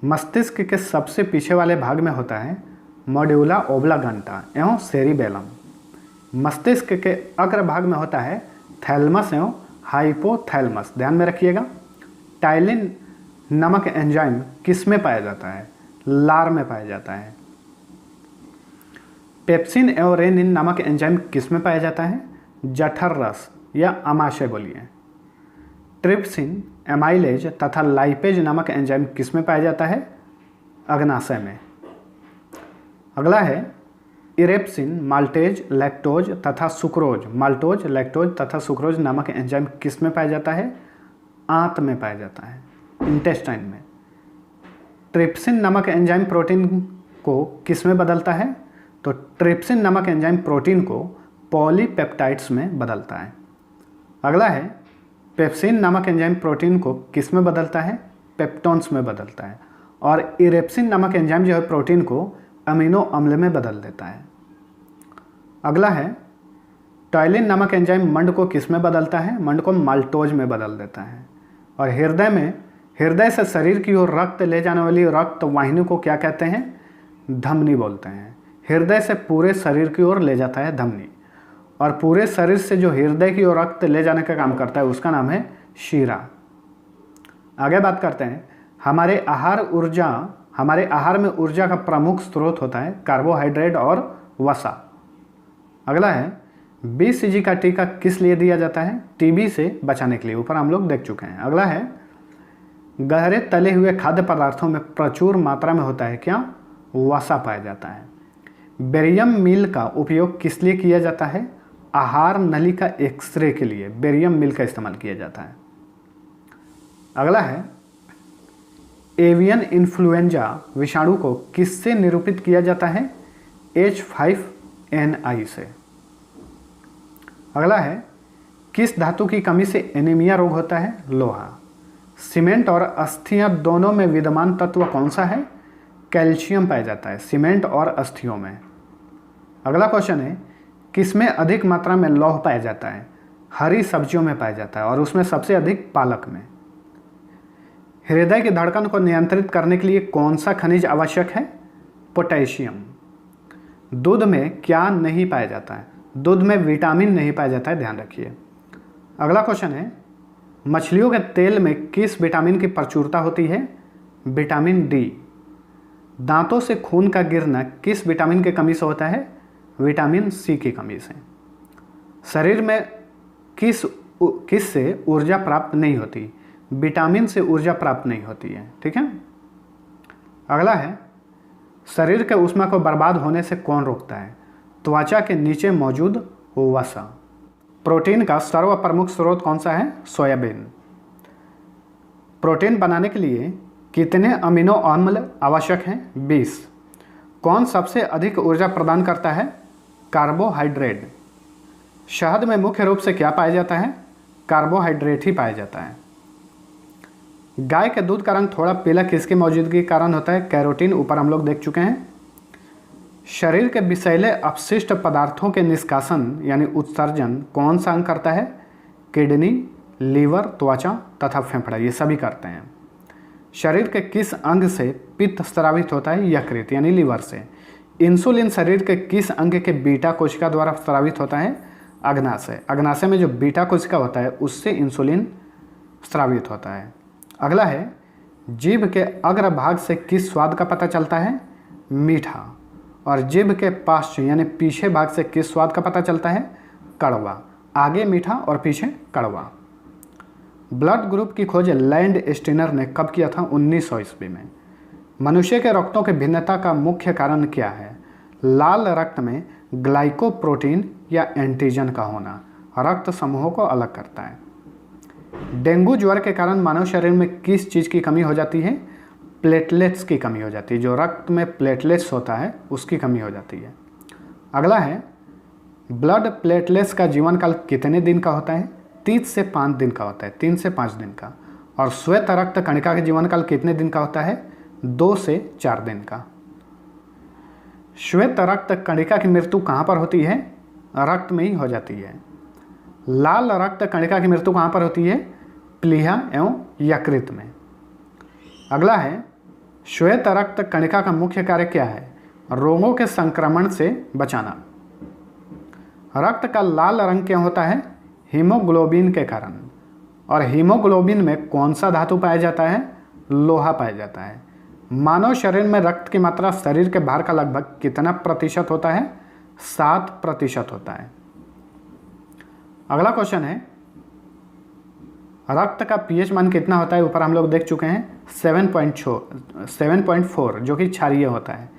मस्तिष्क के सबसे पीछे वाले भाग में होता है मॉड्यूला ओब्लांगेटा एवं सेरिबेलम। मस्तिष्क के अग्र भाग में होता है थैलमस एवं हाइपोथैलेमस। ध्यान में रखिएगा। टाइलिन नामक एंजाइम किस में पाया जाता है? लार में पाया जाता है। पेप्सिन एवं रेनिन नामक एंजाइम किस में पाया जाता है? जठर रस या अमाशय बोलिए। ट्रिप्सिन, एमाइलेज तथा लाइपेज नामक एंजाइम किस में पाया जाता है? अग्नाशय में। अगला है इरेप्सिन, माल्टेज, लैक्टोज तथा सुक्रोज, माल्टोज, लैक्टोज तथा सुक्रोज नामक एंजाइम किस में पाया जाता है? आंत में पाया जाता है, इंटेस्टाइन में। ट्रिप्सिन नामक एंजाइम प्रोटीन को किस में बदलता है? तो ट्रिप्सिन नामक एंजाइम प्रोटीन को पॉलीपेप्टाइड्स में बदलता है। अगला है पेप्सिन नामक एंजाइम प्रोटीन को किस में बदलता है? पेप्टोन्स में बदलता है। और इरेप्सिन नामक एंजाइम जो है प्रोटीन को अमीनो अम्ल में बदल देता है। अगला है टाइलिन नामक एंजाइम मंड को किस में बदलता है? मंड को माल्टोज में बदल देता है। और हृदय से शरीर की ओर रक्त ले जाने वाली रक्त वाहिनी को क्या कहते हैं? धमनी बोलते हैं। हृदय से पूरे शरीर की ओर ले जाता है धमनी, और पूरे शरीर से जो हृदय की ओर रक्त ले जाने का काम करता है उसका नाम है शीरा। आगे बात करते हैं, हमारे आहार में ऊर्जा का प्रमुख स्रोत होता है कार्बोहाइड्रेट और वसा। अगला है BCG का टीका किस लिए दिया जाता है? टीबी से बचाने के लिए, ऊपर हम लोग देख चुके हैं। अगला है गहरे तले हुए खाद्य पदार्थों में प्रचुर मात्रा में होता है क्या? वसा पाया जाता है। बेरियम मील का उपयोग किस लिए किया जाता है? आहार नली का एक्सरे के लिए बेरियम मील का इस्तेमाल किया जाता है। अगला है एवियन इन्फ्लुएंजा विषाणु को किससे निरूपित किया जाता है? H5N1 से। अगला है किस धातु की कमी से एनीमिया रोग होता है? लोहा। सीमेंट और अस्थियां दोनों में विद्यमान तत्व कौन सा है? कैल्शियम पाया जाता है सीमेंट और अस्थियों में। अगला क्वेश्चन है किस में अधिक मात्रा में लौह पाया जाता है? हरी सब्जियों में पाया जाता है, और उसमें सबसे अधिक पालक में। हृदय की धड़कन को नियंत्रित करने के लिए कौन सा खनिज आवश्यक है? पोटेशियम। दूध में क्या नहीं पाया जाता है? दूध में विटामिन नहीं पाया जाता है, ध्यान रखिए। अगला क्वेश्चन है मछलियों के तेल में किस विटामिन की प्रचुरता होती है? Vitamin D. दांतों से खून का गिरना किस विटामिन की कमी से होता है? विटामिन सी की कमी से। शरीर में किस से ऊर्जा प्राप्त नहीं होती? विटामिन से ऊर्जा प्राप्त नहीं होती है, ठीक है। अगला है शरीर के ऊष्मा को बर्बाद होने से कौन रोकता है? त्वचा के नीचे मौजूद वसा। प्रोटीन का सर्वप्रमुख स्रोत कौन सा है? सोयाबीन। प्रोटीन बनाने के लिए कितने अमीनो अम्ल आवश्यक हैं? 20। कौन सबसे अधिक ऊर्जा प्रदान करता है? कार्बोहाइड्रेट। शहद में मुख्य रूप से क्या पाया जाता है? कार्बोहाइड्रेट ही पाया जाता है। गाय के दूध का रंग थोड़ा पीला किसकी मौजूदगी के कारण होता है? कैरोटीन, ऊपर हम लोग देख चुके हैं। शरीर के विषैले अपशिष्ट पदार्थों के निष्कासन यानी उत्सर्जन कौन सा अंग करता है? किडनी, लीवर, त्वचा तथा फेफड़ा, ये सभी करते हैं। शरीर के किस अंग से पित्त स्रावित होता है? यकृत यानी लीवर से। इंसुलिन शरीर के किस अंग के बीटा कोशिका द्वारा स्रावित होता है? अग्नाशय। अग्नाशय में जो बीटा कोशिका होता है उससे इंसुलिन स्रावित होता है। अगला है जीभ के अग्रभाग से किस स्वाद का पता चलता है? मीठा। और जीभ के पार्श्व यानी पीछे भाग से किस स्वाद का पता चलता है? कड़वा। आगे मीठा और पीछे कड़वा। ब्लड ग्रुप की खोज लैंड स्टीनर ने कब किया था? 1900 ईस्वी में। मनुष्य के रक्तों के भिन्नता का मुख्य कारण क्या है? लाल रक्त में ग्लाइकोप्रोटीन या एंटीजन का होना रक्त समूहों को अलग करता है। डेंगू ज्वर के कारण मानव शरीर में किस चीज़ की कमी हो जाती है? प्लेटलेट्स की कमी हो जाती है। जो रक्त में प्लेटलेट्स होता है उसकी कमी हो जाती है। अगला है ब्लड प्लेटलेट्स का जीवन काल कितने दिन का होता है? 3 से 5 दिन का होता है, 3 से 5 दिन का। और श्वेत रक्त कणिका का जीवन काल कितने दिन का होता है? 2 से 4 दिन का। श्वेत रक्त कणिका की मृत्यु कहाँ पर होती है? रक्त में ही हो जाती है। लाल रक्त कणिका की मृत्यु कहाँ पर होती है? प्लीहा एवं यकृत में। अगला है श्वेत रक्त कणिका का मुख्य कार्य क्या है? रोगों के संक्रमण से बचाना। रक्त का लाल रंग क्यों होता है? हीमोग्लोबिन के कारण। और हीमोग्लोबिन में कौन सा धातु पाया जाता है? लोहा पाया जाता है। मानव शरीर में रक्त की मात्रा शरीर के भार का लगभग कितना प्रतिशत होता है? 7% होता है। अगला क्वेश्चन है रक्त का पीएच मान कितना होता है ऊपर हम लोग देख चुके हैं 7.4 जो कि क्षारीय होता है।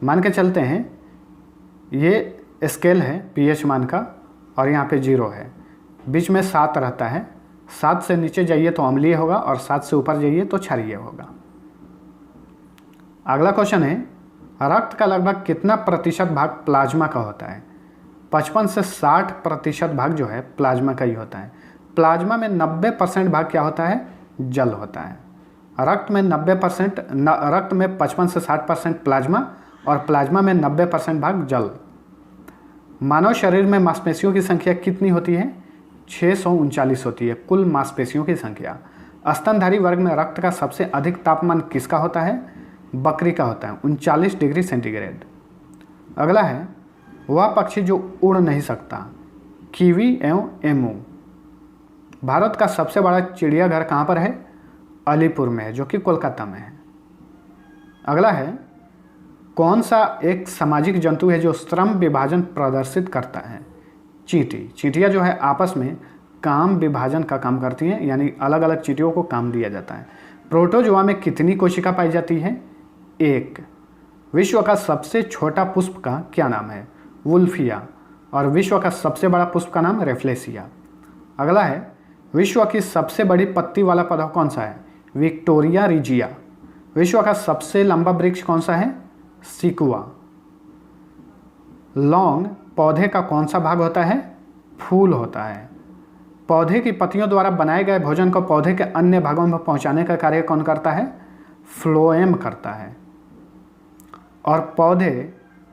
मान के चलते हैं ये स्केल है पीएच मान का और यहाँ पे 0 है, बीच में 7 रहता है। 7 से नीचे जाइए तो अम्लीय होगा और 7 से ऊपर जाइए तो क्षारीय होगा। अगला क्वेश्चन है रक्त का लगभग कितना प्रतिशत भाग प्लाज्मा का होता है। 55 से 60% भाग जो है प्लाज्मा का ही होता है। प्लाज्मा में 90% भाग क्या होता है, जल होता है। रक्त में 55 से 60% प्लाज्मा और प्लाज्मा में 90% भाग जल। मानव शरीर में मांसपेशियों की संख्या कितनी होती है, 639 होती है कुल मांसपेशियों की संख्या। स्तनधारी वर्ग में रक्त का सबसे अधिक तापमान किसका होता है, बकरी का होता है 39 डिग्री सेंटीग्रेड। अगला है वह पक्षी जो उड़ नहीं सकता, कीवी एवं एमू। भारत का सबसे बड़ा चिड़ियाघर कहाँ पर है, अलीपुर में है जो कि कोलकाता में है। अगला है कौन सा एक सामाजिक जंतु है जो श्रम विभाजन प्रदर्शित करता है, चींटी। चींटियाँ जो है आपस में काम विभाजन का काम करती हैं, यानी अलग अलग चींटियों को काम दिया जाता है। प्रोटोजोआ में कितनी कोशिका पाई जाती है, 1। विश्व का सबसे छोटा पुष्प का क्या नाम है, वुल्फिया। और विश्व का सबसे बड़ा पुष्प का नाम रेफ्लेसिया। अगला है विश्व की सबसे बड़ी पत्ती वाला पौधा कौन सा है, विक्टोरिया रिजिया। विश्व का सबसे लंबा वृक्ष कौन सा है, सिकुआ। लौंग पौधे का कौन सा भाग होता है, फूल होता है। पौधे की पत्तियों द्वारा बनाए गए भोजन को पौधे के अन्य भागों में पहुंचाने का कार्य कौन करता है, फ्लोएम करता है। और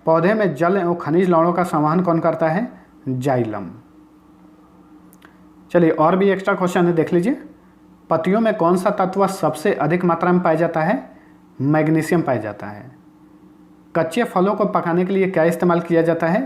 पौधे में जल एवं खनिज लवणों का संवहन कौन करता है, जाइलम। चलिए और भी एक्स्ट्रा क्वेश्चन है, देख लीजिए। पत्तियों में कौन सा तत्व सबसे अधिक मात्रा में पाया जाता है, मैग्नीशियम पाया जाता है। कच्चे फलों को पकाने के लिए क्या इस्तेमाल किया जाता है,